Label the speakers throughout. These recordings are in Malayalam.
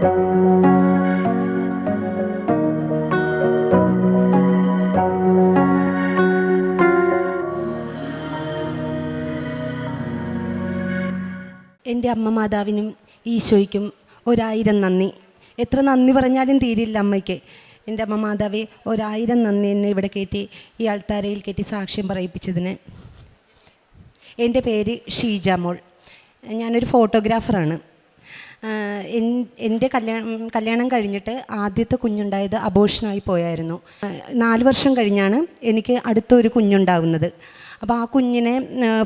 Speaker 1: എൻ്റെ അമ്മ മാതാവിനും ഈശോയ്ക്കും 1000 നന്ദി. എത്ര നന്ദി പറഞ്ഞാലും തീരില്ല അമ്മയ്ക്ക്. എൻ്റെ അമ്മ മാതാവെ 1000 നന്ദി എന്നെ ഇവിടെ കയറ്റി ഈ ആൾത്താരയിൽ കയറ്റി സാക്ഷ്യം പറയിപ്പിച്ചതിന്. എൻ്റെ പേര് ഷീജ മോൾ. ഞാനൊരു ഫോട്ടോഗ്രാഫറാണ്. എൻ്റെ കല്യാണം കഴിഞ്ഞിട്ട് ആദ്യത്തെ കുഞ്ഞുണ്ടായത് അബോർഷനായി പോയായിരുന്നു. 4 വർഷം കഴിഞ്ഞാണ് എനിക്ക് അടുത്തൊരു കുഞ്ഞുണ്ടാകുന്നത്. അപ്പോൾ ആ കുഞ്ഞിനെ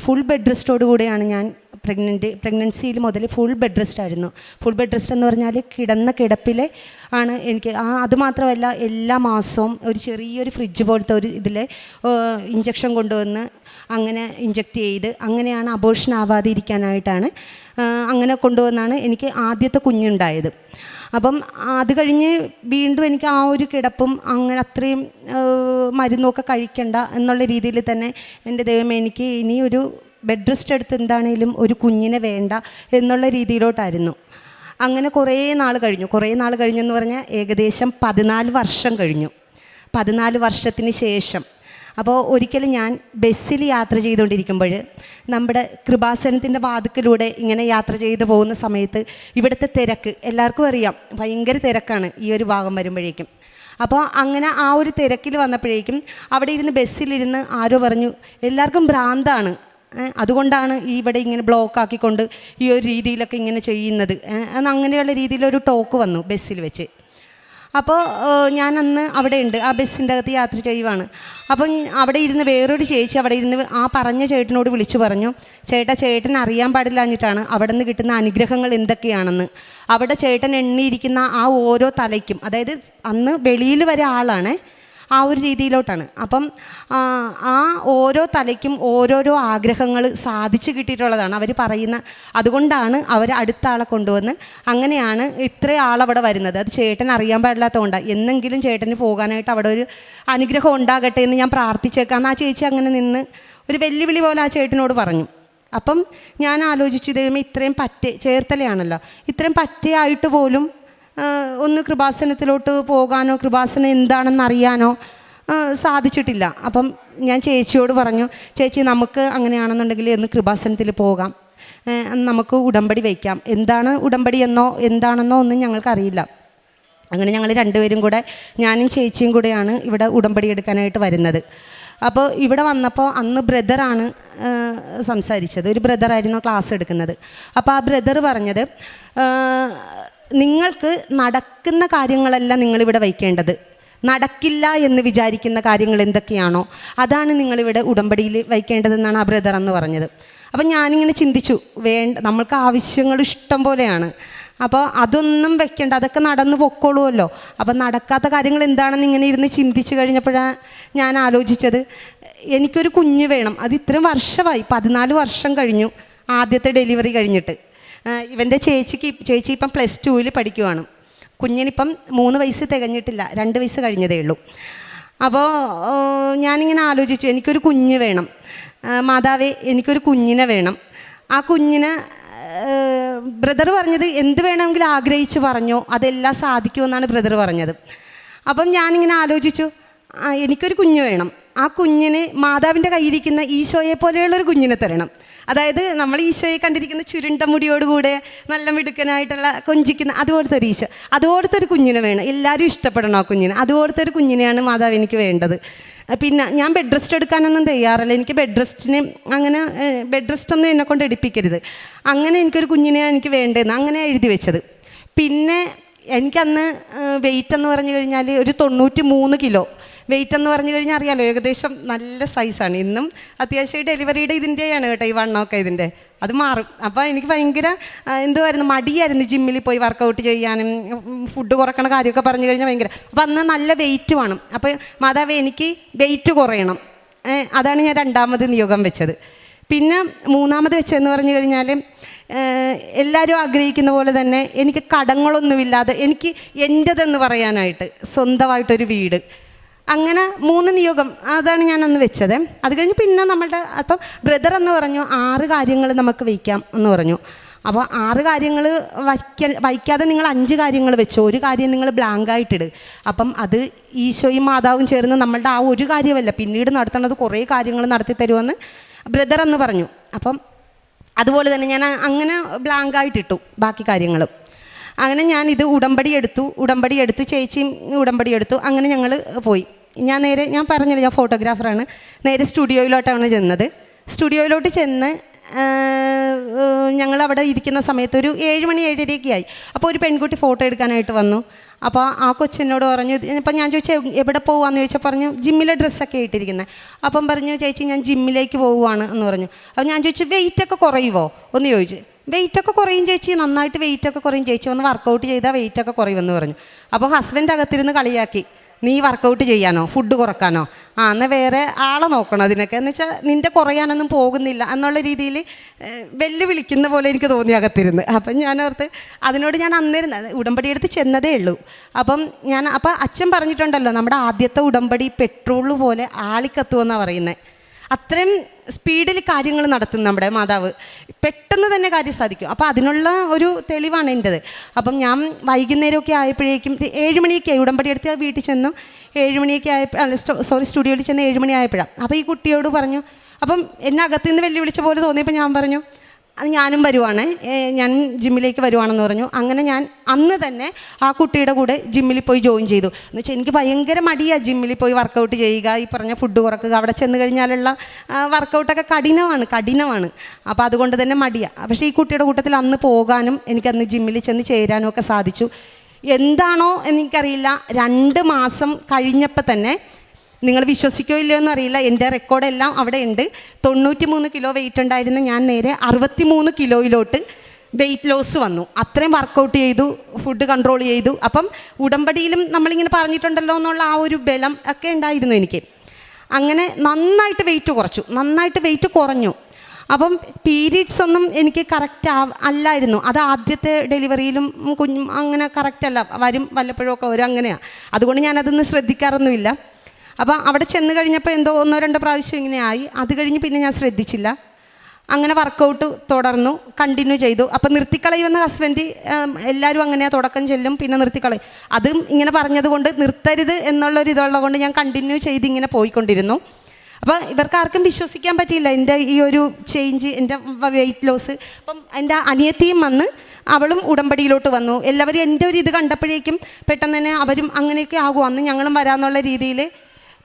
Speaker 1: ഫുൾ ബെഡ് റെസ്റ്റോടു കൂടെയാണ് ഞാൻ പ്രഗ്നൻസിയിൽ മുതൽ ഫുൾ ബെഡ് റെസ്റ്റ് ആയിരുന്നു. ഫുൾ ബെഡ് റെസ്റ്റ് എന്ന് പറഞ്ഞാൽ കിടന്ന കിടപ്പിൽ ആണ് എനിക്ക്. അതുമാത്രമല്ല എല്ലാ മാസവും ഒരു ചെറിയൊരു ഫ്രിഡ്ജ് പോലത്തെ ഒരു ഇതിൽ ഇഞ്ചക്ഷൻ കൊണ്ടുവന്ന് അങ്ങനെ ഇഞ്ചക്റ്റ് ചെയ്ത് അങ്ങനെയാണ് അബോർഷൻ ആവാതെ ഇരിക്കാനായിട്ടാണ് അങ്ങനെ കൊണ്ടുവന്നാണ് എനിക്ക് ആദ്യത്തെ കുഞ്ഞുണ്ടായത്. അപ്പം അത് കഴിഞ്ഞ് വീണ്ടും എനിക്ക് ആ ഒരു കിടപ്പും അങ്ങനെ അത്രയും മരുന്നൊക്കെ കഴിക്കണ്ട എന്നുള്ള രീതിയിൽ തന്നെ എൻ്റെ ദൈവമേ എനിക്ക് ഇനി ഒരു ബെഡ് റെസ്റ്റ് എടുത്ത് എന്താണേലും ഒരു കുഞ്ഞിനെ വേണ്ട എന്നുള്ള രീതിയിലോട്ടായിരുന്നു. അങ്ങനെ കുറേ നാൾ കഴിഞ്ഞെന്ന് പറഞ്ഞാൽ ഏകദേശം 14 വർഷം കഴിഞ്ഞു. 14 വർഷത്തിന് ശേഷം അപ്പോൾ ഒരിക്കലും ഞാൻ ബസ്സിൽ യാത്ര ചെയ്തുകൊണ്ടിരിക്കുമ്പോൾ നമ്മുടെ കൃപാസനത്തിൻ്റെ വാതിക്കലൂടെ ഇങ്ങനെ യാത്ര ചെയ്ത് പോകുന്ന സമയത്ത് ഇവിടുത്തെ തിരക്ക് എല്ലാവർക്കും അറിയാം, ഭയങ്കര തിരക്കാണ് ഈ ഒരു ഭാഗം വരുമ്പോഴേക്കും. അപ്പോൾ അങ്ങനെ ആ ഒരു തിരക്കിൽ വന്നപ്പോഴേക്കും അവിടെ ഇരുന്ന് ബസ്സിലിരുന്ന് ആരോ പറഞ്ഞു എല്ലാവർക്കും ഭ്രാന്താണ്, അതുകൊണ്ടാണ് ഇവിടെ ഇങ്ങനെ ബ്ലോക്ക് ആക്കിക്കൊണ്ട് ഈ ഒരു രീതിയിലൊക്കെ ഇങ്ങനെ ചെയ്യുന്നത് അങ്ങനെയുള്ള രീതിയിലൊരു ടോക്ക് വന്നു ബസ്സിൽ വെച്ച്. അപ്പോൾ ഞാനന്ന് അവിടെ ഉണ്ട്, ആ ബസ്സിൻ്റെ അകത്ത് യാത്ര ചെയ്യുവാണ്. അപ്പം അവിടെ ഇരുന്ന് വേറൊരു ചേച്ചി അവിടെ ഇരുന്ന് ആ പറഞ്ഞ ചേട്ടനോട് വിളിച്ചു പറഞ്ഞു, ചേട്ടൻ അറിയാൻ പാടില്ലാഞ്ഞിട്ടാണ് അവിടെ നിന്ന് കിട്ടുന്ന അനുഗ്രഹങ്ങൾ എന്തൊക്കെയാണെന്ന്. അവിടെ ചേട്ടൻ എണ്ണിയിരിക്കുന്ന ആ ഓരോ തലയ്ക്കും, അതായത് അന്ന് വെളിയിൽ വരെ ആളാണ്, ആ ഒരു രീതിയിലോട്ടാണ്. അപ്പം ആ ഓരോ തലയ്ക്കും ഓരോരോ ആഗ്രഹങ്ങൾ സാധിച്ചു കിട്ടിയിട്ടുള്ളതാണ് അവർ പറയുന്ന. അതുകൊണ്ടാണ് അവർ അടുത്ത ആളെ കൊണ്ടുവന്ന് അങ്ങനെയാണ് ഇത്ര ആളവിടെ വരുന്നത്. അത് ചേട്ടൻ അറിയാൻ പാടില്ലാത്തതുകൊണ്ടാണ്. എന്നെങ്കിലും ചേട്ടന് പോകാനായിട്ട് അവിടെ ഒരു അനുഗ്രഹം ഉണ്ടാകട്ടെ എന്ന് ഞാൻ പ്രാർത്ഥിച്ചേക്കാം. ആ ചേച്ചി അങ്ങനെ നിന്ന് ഒരു വെല്ലുവിളി പോലെ ആ ചേട്ടനോട് പറഞ്ഞു. അപ്പം ഞാൻ ആലോചിച്ചു, ദൈവമേ ഇത്രയും ചേർത്തലയാണല്ലോ, ഇത്രയും പറ്റയായിട്ട് പോലും ഒന്ന് കൃപാസനത്തിലോട്ട് പോകാനോ കൃപാസനം എന്താണെന്ന് അറിയാനോ സാധിച്ചിട്ടില്ല. അപ്പം ഞാൻ ചേച്ചിയോട് പറഞ്ഞു, ചേച്ചി നമുക്ക് അങ്ങനെയാണെന്നുണ്ടെങ്കിൽ ഒന്ന് കൃപാസനത്തിൽ പോകാം, നമുക്ക് ഉടമ്പടി വയ്ക്കാം. എന്താണ് ഉടമ്പടി എന്താണെന്നോ ഒന്നും ഞങ്ങൾക്കറിയില്ല. അങ്ങനെ ഞങ്ങൾ രണ്ടുപേരും കൂടെ, ഞാനും ചേച്ചിയും കൂടെയാണ് ഇവിടെ ഉടമ്പടി എടുക്കാനായിട്ട് വരുന്നത്. അപ്പോൾ ഇവിടെ വന്നപ്പോൾ അന്ന് ബ്രദറാണ് സംസാരിച്ചത്. ഒരു ബ്രദറായിരുന്നു ക്ലാസ് എടുക്കുന്നത്. അപ്പോൾ ആ ബ്രദർ പറഞ്ഞത്, നിങ്ങൾക്ക് നടക്കുന്ന കാര്യങ്ങളല്ല നിങ്ങളിവിടെ വയ്ക്കേണ്ടത്, നടക്കില്ല എന്ന് വിചാരിക്കുന്ന കാര്യങ്ങൾ എന്തൊക്കെയാണോ അതാണ് നിങ്ങളിവിടെ ഉടമ്പടിയിൽ വയ്ക്കേണ്ടതെന്നാണ് ആ ബ്രദർ എന്ന് പറഞ്ഞത്. അപ്പം ഞാനിങ്ങനെ ചിന്തിച്ചു, നമ്മൾക്ക് ആവശ്യങ്ങൾ ഇഷ്ടം പോലെയാണ്, അപ്പോൾ അതൊന്നും വെക്കേണ്ട, അതൊക്കെ നടന്നു പൊക്കോളുമല്ലോ. അപ്പം നടക്കാത്ത കാര്യങ്ങൾ എന്താണെന്ന് ഇങ്ങനെ ഇരുന്ന് ചിന്തിച്ച് കഴിഞ്ഞപ്പോഴാണ് ഞാൻ ആലോചിച്ചത്, എനിക്കൊരു കുഞ്ഞ് വേണം. അത് ഇത്രയും വർഷമായി, 14 വർഷം കഴിഞ്ഞു ആദ്യത്തെ ഡെലിവറി കഴിഞ്ഞിട്ട്. ഇവൻ്റെ ചേച്ചി ഇപ്പം +2 പഠിക്കുവാണ്. കുഞ്ഞിനിപ്പം 3 വയസ്സ് തികഞ്ഞിട്ടില്ല, 2 വയസ്സ് കഴിഞ്ഞതേ ഉള്ളൂ. അപ്പോൾ ഞാനിങ്ങനെ ആലോചിച്ചു, എനിക്കൊരു കുഞ്ഞ് വേണം മാതാവേ, എനിക്കൊരു കുഞ്ഞിനെ വേണം. ആ കുഞ്ഞിന് ബ്രദർ പറഞ്ഞത് എന്ത് വേണമെങ്കിലും ആഗ്രഹിച്ച് പറഞ്ഞോ, അതെല്ലാം സാധിക്കുമെന്നാണ് ബ്രദർ പറഞ്ഞത്. അപ്പം ഞാനിങ്ങനെ ആലോചിച്ചു, എനിക്കൊരു കുഞ്ഞ് വേണം. ആ കുഞ്ഞിന് മാതാവിൻ്റെ കയ്യിരിക്കുന്ന ഈശോയെ പോലെയുള്ളൊരു കുഞ്ഞിനെ തരണം. അതായത് നമ്മൾ ഈശോയെ കണ്ടിരിക്കുന്ന ചുരുണ്ട മുടിയോടുകൂടെ നല്ല മിടുക്കനായിട്ടുള്ള കൊഞ്ചിക്കുന്ന അതുപോലത്തെ ഒരു ഈശോ, അതുപോലത്തെ ഒരു കുഞ്ഞിനെ വേണം. എല്ലാവരും ഇഷ്ടപ്പെടണം ആ കുഞ്ഞിനെ. അതുപോലത്തെ ഒരു കുഞ്ഞിനെയാണ് മാതാവ് എനിക്ക് വേണ്ടത്. പിന്നെ ഞാൻ ബെഡ് റെസ്റ്റ് എടുക്കാനൊന്നും തയ്യാറല്ല. എനിക്ക് ബെഡ് റെസ്റ്റ് ഒന്നും എന്നെക്കൊണ്ട് എടുപ്പിക്കരുത്. അങ്ങനെ എനിക്കൊരു കുഞ്ഞിനെ എനിക്ക് വേണ്ടതെന്ന് അങ്ങനെ എഴുതി വെച്ചത്. പിന്നെ എനിക്കന്ന് വെയിറ്റ് എന്ന് പറഞ്ഞു കഴിഞ്ഞാൽ ഒരു 93 കിലോ വെയിറ്റ് എന്ന് പറഞ്ഞു കഴിഞ്ഞാൽ അറിയാമല്ലോ, ഏകദേശം നല്ല സൈസാണ്. ഇന്നും അത്യാവശ്യം ഡെലിവറിയുടെ ഇതിൻ്റെയാണ് കേട്ടോ ഈ വണ്ണമൊക്കെ ഇതിൻ്റെ, അത് മാറും. അപ്പോൾ എനിക്ക് ഭയങ്കര എന്തുമായിരുന്നു, മടിയായിരുന്നു ജിമ്മിൽ പോയി വർക്കൗട്ട് ചെയ്യാനും ഫുഡ് കുറക്കണ കാര്യമൊക്കെ പറഞ്ഞു കഴിഞ്ഞാൽ ഭയങ്കര. അപ്പോൾ അന്ന് നല്ല വെയിറ്റ് വേണം. അപ്പോൾ മാതാവേ എനിക്ക് വെയിറ്റ് കുറയണം, അതാണ് ഞാൻ 2ാമത് നിയോഗം വെച്ചത്. പിന്നെ 3ാമത് വെച്ചതെന്ന് പറഞ്ഞു കഴിഞ്ഞാൽ എല്ലാവരും ആഗ്രഹിക്കുന്ന പോലെ തന്നെ എനിക്ക് കടങ്ങളൊന്നുമില്ലാതെ എനിക്ക് എൻ്റെതെന്ന് പറയാനായിട്ട് സ്വന്തമായിട്ടൊരു വീട്. അങ്ങനെ 3 നിയോഗം അതാണ് ഞാൻ അന്ന് വെച്ചത്. അത് കഴിഞ്ഞ് പിന്നെ അപ്പം ബ്രദർ എന്ന് പറഞ്ഞു 6 കാര്യങ്ങൾ നമുക്ക് വയ്ക്കാം എന്ന് പറഞ്ഞു. അപ്പോൾ 6 കാര്യങ്ങൾ വയ്ക്കാതെ നിങ്ങൾ 5 കാര്യങ്ങൾ വെച്ചോ, ഒരു കാര്യം നിങ്ങൾ ബ്ലാങ്കായിട്ടിട്. അപ്പം അത് ഈശോയും മാതാവും ചേർന്ന് നമ്മളുടെ ആ ഒരു കാര്യമല്ല, പിന്നീട് നടത്തേണ്ടത് കുറേ കാര്യങ്ങൾ നടത്തി തരുമെന്ന് ബ്രദർ എന്ന് പറഞ്ഞു. അപ്പം അതുപോലെ തന്നെ ഞാൻ അങ്ങനെ ബ്ലാങ്കായിട്ടിട്ടു ബാക്കി കാര്യങ്ങളും. അങ്ങനെ ഞാനിത് ഉടമ്പടി എടുത്തു, ചേച്ചിയും ഉടമ്പടി എടുത്തു. അങ്ങനെ ഞങ്ങൾ പോയി. ഞാൻ പറഞ്ഞില്ല ഞാൻ ഫോട്ടോഗ്രാഫറാണ്. നേരെ സ്റ്റുഡിയോയിലോട്ടാണ് ചെന്നത്. സ്റ്റുഡിയോയിലോട്ട് ചെന്ന് ഞങ്ങളവിടെ ഇരിക്കുന്ന സമയത്ത് ഒരു 7 മണി 7:30 ആയി. അപ്പോൾ ഒരു പെൺകുട്ടി ഫോട്ടോ എടുക്കാനായിട്ട് വന്നു. അപ്പോൾ ആ കൊച്ചിനോട് പറഞ്ഞു, ഇപ്പം ഞാൻ ചോദിച്ചു എവിടെ പോവാന്ന് ചോദിച്ചാൽ പറഞ്ഞു ജിമ്മിലെ ഡ്രസ്സൊക്കെ ഇട്ടിരിക്കുന്നത്. അപ്പം പറഞ്ഞു ചേച്ചി ഞാൻ ജിമ്മിലേക്ക് പോവുകയാണ് എന്ന് പറഞ്ഞു. അപ്പോൾ ഞാൻ ചോദിച്ചു വെയിറ്റൊക്കെ കുറയുമോ ഒന്ന് ചോദിച്ചു. വെയിറ്റൊക്കെ കുറയും ചേച്ചി, നന്നായിട്ട് വെയിറ്റൊക്കെ കുറയും ചേച്ചി, ഒന്ന് വർക്കൗട്ട് ചെയ്താൽ വെയിറ്റൊക്കെ കുറയുമെന്ന് പറഞ്ഞു. അപ്പോൾ ഹസ്ബൻഡ് അകത്തിരുന്ന് കളിയാക്കി, നീ വർക്കൗട്ട് ചെയ്യാനോ ഫുഡ് കുറക്കാനോ, എന്നാൽ വേറെ ആളെ നോക്കണം അതിനൊക്കെ, എന്ന് വെച്ചാൽ നിൻ്റെ കുറയാനൊന്നും പോകുന്നില്ല എന്നുള്ള രീതിയിൽ വെല്ലുവിളിക്കുന്ന പോലെ എനിക്ക് തോന്നി അകത്തിരുന്ന്. അപ്പം ഞാൻ ഓർത്ത് അതിനോട് ഞാൻ അന്നേരം ഉടമ്പടി എടുത്ത് ചെന്നതേ ഉള്ളൂ. അപ്പം അച്ഛൻ പറഞ്ഞിട്ടുണ്ടല്ലോ നമ്മുടെ ആദ്യത്തെ ഉടമ്പടി പെട്രോൾ പോലെ ആളിക്കത്തുമെന്നാണ് പറയുന്നത്. അത്രയും സ്പീഡിൽ കാര്യങ്ങൾ നടത്തും നമ്മുടെ മാതാവ്, പെട്ടെന്ന് തന്നെ കാര്യം സാധിക്കും. അപ്പോൾ അതിനുള്ള ഒരു തെളിവാണ് എൻ്റെത്. അപ്പം ഞാൻ വൈകുന്നേരമൊക്കെ ആയപ്പോഴേക്കും 7 മണിയൊക്കെ ആയി, ഉടമ്പടി എടുത്ത് വീട്ടിൽ ചെന്നു 7 മണിയൊക്കെ സ്റ്റുഡിയോയിൽ ചെന്ന് 7 മണി ആയപ്പോഴാണ്. അപ്പോൾ ഈ കുട്ടിയോട് പറഞ്ഞു, അപ്പം എന്നെ അകത്തുനിന്ന് വെല്ലുവിളിച്ച പോലെ തോന്നിയപ്പോൾ ഞാൻ പറഞ്ഞു അത് ഞാനും വരുവാണ്, ഞാൻ ജിമ്മിലേക്ക് വരുവാണെന്ന് പറഞ്ഞു. അങ്ങനെ ഞാൻ അന്ന് തന്നെ ആ കുട്ടിയുടെ കൂടെ ജിമ്മിൽ പോയി ജോയിൻ ചെയ്തു. എന്ന് വെച്ചാൽ എനിക്ക് ഭയങ്കര മടിയാണ് ജിമ്മിൽ പോയി വർക്കൗട്ട് ചെയ്യുക, ഈ പറഞ്ഞ ഫുഡ് കുറക്കുക, അവിടെ ചെന്ന് കഴിഞ്ഞാലുള്ള വർക്കൗട്ടൊക്കെ കഠിനമാണ്. അപ്പോൾ അതുകൊണ്ട് തന്നെ മടിയാണ്. പക്ഷേ ഈ കുട്ടിയുടെ കൂട്ടത്തിൽ അന്ന് പോകാനും എനിക്കന്ന് ജിമ്മിൽ ചെന്ന് ചേരാനും ഒക്കെ സാധിച്ചു. എന്താണോ എനിക്കറിയില്ല, 2 മാസം കഴിഞ്ഞപ്പോൾ തന്നെ, നിങ്ങൾ വിശ്വസിക്കോ ഇല്ലയോ എന്നറിയില്ല, എൻ്റെ റെക്കോർഡെല്ലാം അവിടെ ഉണ്ട്. 93 കിലോ വെയിറ്റ് ഉണ്ടായിരുന്ന ഞാൻ നേരെ 63 കിലോയിലോട്ട് വെയിറ്റ് ലോസ് വന്നു. അത്രയും വർക്കൗട്ട് ചെയ്തു, ഫുഡ് കൺട്രോൾ ചെയ്തു. അപ്പം ഉടമ്പടിയിലും നമ്മളിങ്ങനെ പറഞ്ഞിട്ടുണ്ടല്ലോ എന്നുള്ള ആ ഒരു ബലം ഒക്കെ ഉണ്ടായിരുന്നു എനിക്ക്. അങ്ങനെ നന്നായിട്ട് വെയിറ്റ് കുറഞ്ഞു. അപ്പം പീരീഡ്സ് ഒന്നും എനിക്ക് കറക്റ്റ് അല്ലായിരുന്നു. അത് ആദ്യത്തെ ഡെലിവറിയിലും അങ്ങനെ കറക്റ്റല്ല, വരും വല്ലപ്പോഴുമൊക്കെ വരും, അങ്ങനെയാണ്. അതുകൊണ്ട് ഞാനതൊന്നും ശ്രദ്ധിക്കാറൊന്നുമില്ല. അപ്പോൾ അവിടെ ചെന്ന് കഴിഞ്ഞപ്പോൾ എന്തോ 1-2 പ്രാവശ്യം ഇങ്ങനെ ആയി. അത് കഴിഞ്ഞ് പിന്നെ ഞാൻ ശ്രദ്ധിച്ചില്ല. അങ്ങനെ വർക്കൗട്ട് തുടർന്നു, കണ്ടിന്യൂ ചെയ്തു. അപ്പം നിർത്തിക്കളയുമെന്ന് ഹസ്ബൻഡ്, എല്ലാവരും അങ്ങനെയാണ്, തുടക്കം ചെല്ലും പിന്നെ നിർത്തിക്കളയും. അതും ഇങ്ങനെ പറഞ്ഞതുകൊണ്ട് നിർത്തരുത് എന്നുള്ളൊരു ഇതുള്ളത് കൊണ്ട് ഞാൻ കണ്ടിന്യൂ ചെയ്ത് ഇങ്ങനെ പോയിക്കൊണ്ടിരുന്നു. അപ്പോൾ ഇവർക്കാർക്കും വിശ്വസിക്കാൻ പറ്റിയില്ല എൻ്റെ ഈ ഒരു ചേഞ്ച്, എൻ്റെ വെയിറ്റ് ലോസ്. അപ്പം എൻ്റെ അനിയത്തിയും വന്ന് അവളും ഉടമ്പടിയിലോട്ട് വന്നു. എല്ലാവരും എൻ്റെ ഒരു ഇത് കണ്ടപ്പോഴേക്കും പെട്ടെന്ന് തന്നെ അവരും അങ്ങനെയൊക്കെ ആകും, അന്ന് ഞങ്ങളും വരാമെന്നുള്ള രീതിയിൽ.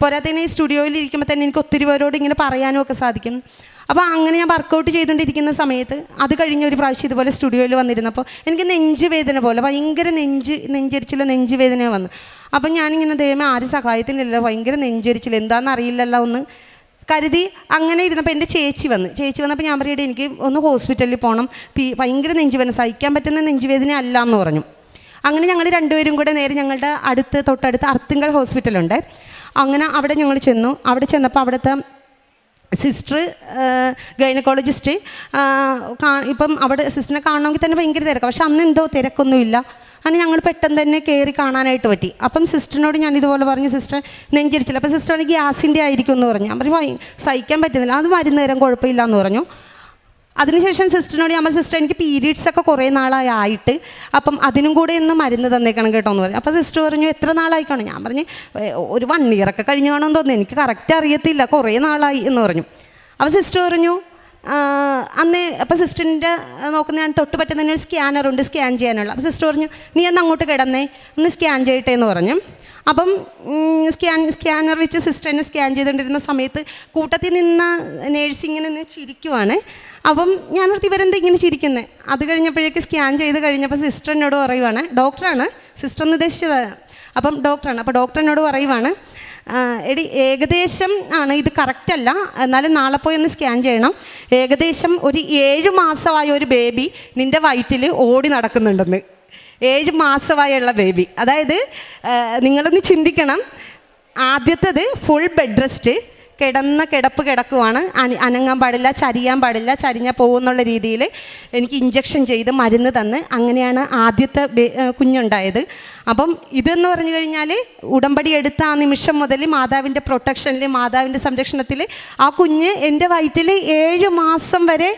Speaker 1: പോരാത്തതിന് ഈ സ്റ്റുഡിയോയിൽ ഇരിക്കുമ്പോൾ തന്നെ എനിക്ക് ഒത്തിരി പേരോട് ഇങ്ങനെ പറയാനും ഒക്കെ സാധിക്കും. അപ്പോൾ അങ്ങനെ ഞാൻ വർക്കൗട്ട് ചെയ്തുകൊണ്ടിരിക്കുന്ന സമയത്ത് അത് കഴിഞ്ഞ ഒരു പ്രാവശ്യം ഇതുപോലെ സ്റ്റുഡിയോയിൽ വന്നിരുന്നപ്പോൾ എനിക്ക് നെഞ്ചുവേദന പോലെ ഭയങ്കര നെഞ്ചുവേദന വന്നു. അപ്പം ഞാനിങ്ങനെ ദൈവമേ ആരും സഹായത്തിനില്ല, ഭയങ്കര നെഞ്ചരിച്ചില്ല, എന്താണെന്ന് അറിയില്ലല്ലോ ഒന്ന് കരുതി അങ്ങനെ ഇരുന്നപ്പോൾ എൻ്റെ ചേച്ചി വന്നപ്പോൾ ഞാൻ പറയട്ടെ എനിക്ക് ഒന്ന് ഹോസ്പിറ്റലിൽ പോകണം, ഭയങ്കര നെഞ്ചുവേദന, സഹിക്കാൻ പറ്റുന്ന നെഞ്ചുവേദന അല്ല എന്ന് പറഞ്ഞു. അങ്ങനെ ഞങ്ങൾ 2 പേരും കൂടെ നേരെ ഞങ്ങളുടെ തൊട്ടടുത്ത് അർത്തിങ്കൽ ഹോസ്പിറ്റലുണ്ട്. അങ്ങനെ അവിടെ ഞങ്ങൾ ചെന്നു. അവിടെ ചെന്നപ്പോൾ അവിടുത്തെ സിസ്റ്റർ, ഗൈനക്കോളജിസ്റ്റ്, ഇപ്പം അവിടെ സിസ്റ്ററിനെ കാണണമെങ്കിൽ തന്നെ ഭയങ്കര തിരക്കാണ്. പക്ഷെ അന്ന് എന്തോ തിരക്കൊന്നുമില്ല. അങ്ങനെ ഞങ്ങൾ പെട്ടെന്ന് തന്നെ കയറി കാണാനായിട്ട് പറ്റി. അപ്പം സിസ്റ്ററിനോട് ഞാൻ ഇതുപോലെ പറഞ്ഞു, സിസ്റ്റർ നെഞ്ചരിച്ചില്ല. അപ്പം സിസ്റ്റർ ഗ്യാസിൻ്റെ ആയിരിക്കും എന്ന് പറഞ്ഞു. ഞാൻ പറഞ്ഞു സഹിക്കാൻ പറ്റുന്നില്ല, അത് മരുന്ന് തരാൻ കുഴപ്പമില്ല എന്ന് പറഞ്ഞു. അതിനുശേഷം സിസ്റ്ററിനോട് ഞാൻ സിസ്റ്റർ എനിക്ക് പീരീഡ്സൊക്കെ കുറേ നാളായിട്ട്, അപ്പം അതിനും കൂടെ ഒന്ന് മരുന്ന് തന്നേക്കണം കേട്ടോ എന്ന് പറഞ്ഞു. അപ്പോൾ സിസ്റ്റർ പറഞ്ഞു എത്ര നാളായിക്കാണ്? ഞാൻ പറഞ്ഞു ഒരു 1 year കഴിഞ്ഞ് കാണുമെന്ന് തോന്നുന്നു, എനിക്ക് കറക്റ്റ് അറിയത്തില്ല, കുറേ നാളായി എന്ന് പറഞ്ഞു. അപ്പോൾ സിസ്റ്റർ പറഞ്ഞു അപ്പോൾ സിസ്റ്ററിൻ്റെ നോക്കുന്ന ഞാൻ തൊട്ട് പറ്റുന്ന തന്നെ ഒരു സ്കാനറുണ്ട് സ്കാൻ ചെയ്യാനുള്ള. അപ്പോൾ സിസ്റ്റർ പറഞ്ഞു നീ ഒന്ന് അങ്ങോട്ട് കിടന്നേ, ഒന്ന് സ്കാൻ ചെയ്യട്ടെ എന്ന് പറഞ്ഞു. അപ്പം സ്കാനർ വെച്ച് സിസ്റ്ററിനെ സ്കാൻ ചെയ്തുകൊണ്ടിരുന്ന സമയത്ത് കൂട്ടത്തിൽ നിന്ന നേഴ്സിങ്ങിന് നിന്ന് ചിരിക്കുവാണ്. അപ്പം ഞാനോർത്ത് ഇവരെന്താ ഇങ്ങനെ ചിരിക്കുന്നത്. അത് കഴിഞ്ഞപ്പോഴേക്ക് സ്കാൻ ചെയ്ത് കഴിഞ്ഞപ്പോൾ സിസ്റ്റർ എന്നോട് പറയുവാണ്, ഡോക്ടറാണ് സിസ്റ്റർ എന്ന് ഉദ്ദേശിച്ചതാണ്, അപ്പം ഡോക്ടറാണ്. അപ്പോൾ ഡോക്ടർ എന്നോട് പറയുവാണ് എടി ഏകദേശം ആണ്, ഇത് കറക്റ്റല്ല, എന്നാലും നാളെ പോയി ഒന്ന് സ്കാൻ ചെയ്യണം. ഏകദേശം ഒരു 7 മാസമായ ഒരു ബേബി നിൻ്റെ വയറ്റിൽ ഓടി നടക്കുന്നുണ്ടെന്ന്. 7 മാസമായുള്ള ബേബി. അതായത് നിങ്ങളൊന്ന് ചിന്തിക്കണം, ആദ്യത്തേത് ഫുൾ ബെഡ് റെസ്റ്റ്, കിടന്ന കിടപ്പ് കിടക്കുവാണ്, അനങ്ങാൻ പാടില്ല, ചരിയാൻ പാടില്ല, ചരിഞ്ഞാൽ പോകുന്നുള്ള രീതിയിൽ എനിക്ക് ഇഞ്ചക്ഷൻ ചെയ്ത് മരുന്ന് തന്ന് അങ്ങനെയാണ് ആദ്യത്തെ കുഞ്ഞുണ്ടായത്. അപ്പം ഇതെന്ന് പറഞ്ഞു കഴിഞ്ഞാൽ ഉടമ്പടി എടുത്ത ആ നിമിഷം മുതൽ മാതാവിൻ്റെ പ്രൊട്ടക്ഷനിൽ, മാതാവിൻ്റെ സംരക്ഷണത്തിൽ ആ കുഞ്ഞ് എൻ്റെ വയറ്റിൽ 7 മാസം വരെ,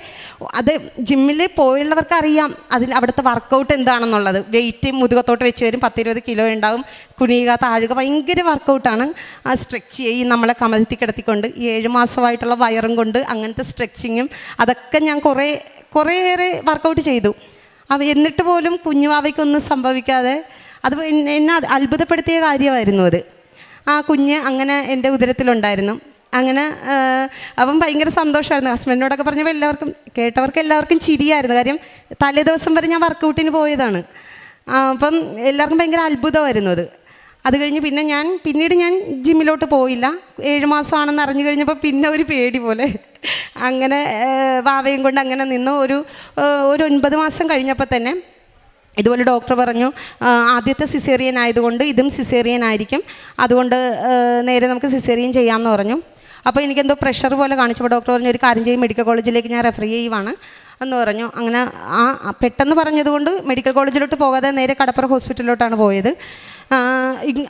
Speaker 1: അത് ജിമ്മിൽ പോയുള്ളവർക്ക് അറിയാം അവിടുത്തെ വർക്കൗട്ട് എന്താണെന്നുള്ളത്. വെയിറ്റ് മുതുകത്തോട്ട് വെച്ച് വരും, 10-20 കിലോ ഉണ്ടാവും, കുനിയുക താഴുക, ഭയങ്കര വർക്കൗട്ടാണ്. ആ സ്ട്രെച്ച് ചെയ്യും നമ്മളെ കമഴ്ത്തി കിടത്തിക്കൊണ്ട്, 7 മാസമായിട്ടുള്ള വയറും കൊണ്ട് അങ്ങനത്തെ സ്ട്രെച്ചിങ്ങും അതൊക്കെ ഞാൻ കുറേയേറെ വർക്കൗട്ട് ചെയ്തു. എന്നിട്ട് പോലും കുഞ്ഞുവാവയ്ക്കൊന്നും സംഭവിക്കാതെ, അത് എന്നെ അത്ഭുതപ്പെടുത്തിയ കാര്യമായിരുന്നു അത്. ആ കുഞ്ഞ് അങ്ങനെ എൻ്റെ ഉദരത്തിലുണ്ടായിരുന്നു. അങ്ങനെ അപ്പം ഭയങ്കര സന്തോഷമായിരുന്നു. ഹസ്ബൻഡിനോടൊക്കെ പറഞ്ഞപ്പോൾ കേട്ടവർക്ക് എല്ലാവർക്കും ചിരിയായിരുന്നു. കാര്യം തലേ ദിവസം വരെ ഞാൻ വർക്കൗട്ടിന് പോയതാണ്. അപ്പം എല്ലാവർക്കും ഭയങ്കര അത്ഭുതമായിരുന്നു അത് കഴിഞ്ഞ് പിന്നീട് ഞാൻ ജിമ്മിലോട്ട് പോയില്ല. 7 മാസമാണെന്ന് അറിഞ്ഞു കഴിഞ്ഞപ്പോൾ പിന്നെ ഒരു പേടി പോലെ അങ്ങനെ വാവയും കൊണ്ട് അങ്ങനെ നിന്നു. ഒരു 9 മാസം കഴിഞ്ഞപ്പോൾ തന്നെ ഇതുപോലെ ഡോക്ടർ പറഞ്ഞു, ആദ്യത്തെ സിസേറിയൻ ആയതുകൊണ്ട് ഇതും സിസേറിയൻ ആയിരിക്കും, അതുകൊണ്ട് നേരെ നമുക്ക് സിസേറിയൻ ചെയ്യാമെന്ന് പറഞ്ഞു. അപ്പോൾ എനിക്കെന്തോ പ്രഷർ പോലെ കാണിച്ചപ്പോൾ ഡോക്ടർ പറഞ്ഞു, ഒരു കാര്യം ചെയ്യും, മെഡിക്കൽ കോളേജിലേക്ക് ഞാൻ റെഫർ ചെയ്യുവാണ് എന്ന് പറഞ്ഞു. അങ്ങനെ പെട്ടെന്ന് പറഞ്ഞതുകൊണ്ട് മെഡിക്കൽ കോളേജിലോട്ട് പോകാതെ നേരെ കടപ്പുറ ഹോസ്പിറ്റലിലോട്ടാണ് പോയത്.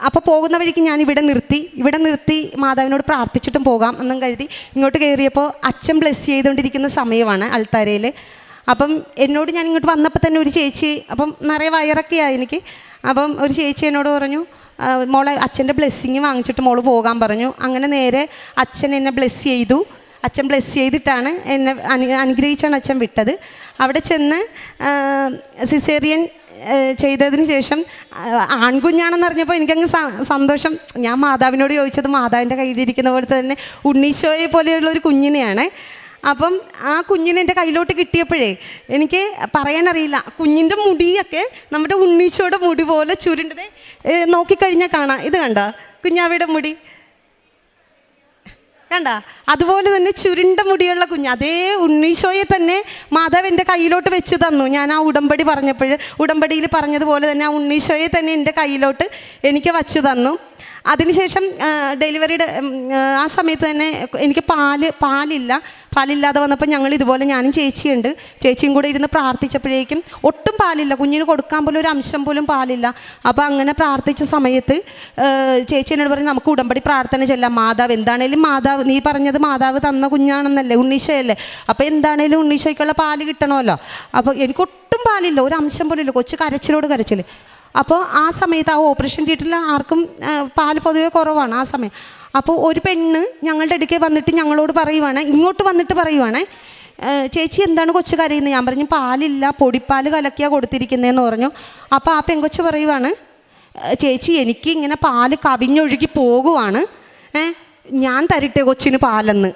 Speaker 1: അപ്പോൾ പോകുന്ന വഴിക്ക് ഞാൻ ഇവിടെ നിർത്തി മാതാവിനോട് പ്രാർത്ഥിച്ചിട്ടും പോകാം എന്നും കരുതി ഇങ്ങോട്ട് കയറിയപ്പോൾ അച്ഛൻ ബ്ലെസ് ചെയ്തുകൊണ്ടിരിക്കുന്ന സമയമാണ് അൾത്താരയിൽ. അപ്പം ഞാൻ ഇങ്ങോട്ട് വന്നപ്പോൾ തന്നെ ഒരു ചേച്ചി, അപ്പം നിറയെ വയറൊക്കെയായി എനിക്ക്. അപ്പം ഒരു ചേച്ചി എന്നോട് പറഞ്ഞു, മോളെ അച്ഛൻ്റെ ബ്ലെസ്സിങ് വാങ്ങിച്ചിട്ട് മോള് പോകാൻ പറഞ്ഞു. അങ്ങനെ നേരെ അച്ഛൻ എന്നെ ബ്ലെസ് ചെയ്തു. അച്ഛൻ ബ്ലെസ് ചെയ്തിട്ടാണ് എന്നെ അനുഗ്രഹിച്ചാണ് അച്ഛൻ വിട്ടത്. അവിടെ ചെന്ന് സിസേറിയൻ ചെയ്തതിന് ശേഷം ആൺകുഞ്ഞാണെന്ന് അറിഞ്ഞപ്പോൾ എനിക്കങ്ങ് സന്തോഷം. ഞാൻ മാതാവിനോട് ചോദിച്ചത് മാതാവിൻ്റെ കയ്യിലിരിക്കുന്ന പോലെ തന്നെ ഉണ്ണീശോയെ പോലെയുള്ള ഒരു കുഞ്ഞിനെയാണ്. അപ്പം ആ കുഞ്ഞിനെ എൻ്റെ കയ്യിലോട്ട് കിട്ടിയപ്പോഴേ എനിക്ക് പറയാനറിയില്ല, കുഞ്ഞിൻ്റെ മുടിയൊക്കെ നമ്മുടെ ഉണ്ണീശോയുടെ മുടി പോലെ ചുരുണ്ടത് നോക്കിക്കഴിഞ്ഞാൽ കാണാം. ഇത് കണ്ട കുഞ്ഞാവയുടെ മുടി കണ്ട, അതുപോലെ തന്നെ ചുരുണ്ട മുടിയുള്ള കുഞ്ഞ്, അതേ ഉണ്ണീശോയെ തന്നെ മാതാവ് എൻ്റെ കയ്യിലോട്ട് വെച്ച് തന്നു. ഞാൻ ആ ഉടമ്പടി പറഞ്ഞപ്പോൾ ഉടമ്പടിയിൽ പറഞ്ഞതുപോലെ തന്നെ ആ ഉണ്ണീശോയെ തന്നെ എൻ്റെ കയ്യിലോട്ട് എനിക്ക് വച്ച് തന്നു. അതിനുശേഷം ഡെലിവറിയുടെ ആ സമയത്ത് തന്നെ എനിക്ക് പാലില്ലാതെ വന്നപ്പോൾ ഞങ്ങൾ ഇതുപോലെ, ഞാനും ചേച്ചിയും കൂടെ ഇരുന്ന് പ്രാർത്ഥിച്ചപ്പോഴേക്കും ഒട്ടും പാലില്ല, കുഞ്ഞിന് കൊടുക്കാൻ പോലും ഒരു അംശം പോലും പാലില്ല. അപ്പോൾ അങ്ങനെ പ്രാർത്ഥിച്ച സമയത്ത് ചേച്ചി എന്നോട് പറഞ്ഞു, നമുക്ക് ഉടമ്പടി പ്രാർത്ഥന ചെല്ലാം, മാതാവ് എന്താണേലും മാതാവ്, നീ പറഞ്ഞത് മാതാവ് തന്ന കുഞ്ഞാണെന്നല്ലേ, ഉണ്ണീശോയല്ലേ, അപ്പോൾ എന്താണേലും ഉണ്ണീശോയ്ക്കുള്ള പാല് കിട്ടണമല്ലോ. അപ്പോൾ എനിക്കൊട്ടും പാലില്ല, ഒരു അംശം പോലും ഇല്ല, കൊച്ചു കരച്ചിൽ. അപ്പോൾ ആ സമയത്ത് ആ ഓപ്പറേഷൻ തിയേറ്ററിൽ ആർക്കും പാൽ പൊതുവെ കുറവാണ് ആ സമയം. അപ്പോൾ ഒരു പെണ്ണ് ഞങ്ങളുടെ അടുക്കൽ വന്നിട്ട് ഞങ്ങളോട് ഇങ്ങോട്ട് വന്നിട്ട് പറയുവാണ്, ചേച്ചി എന്താണ് കൊച്ചു കരയുന്നത്? ഞാൻ പറഞ്ഞു, പാലില്ല, പൊടിപ്പാൽ കലക്കിയാണ് കൊടുത്തിരിക്കുന്നതെന്ന് പറഞ്ഞു. അപ്പോൾ ആ പെങ്കൊച്ച് പറയുവാണ്, ചേച്ചി എനിക്ക് ഇങ്ങനെ പാല് കവിഞ്ഞൊഴുകി പോകുവാണ്, ഞാൻ തരട്ടെ കൊച്ചിന് പാലെന്ന്.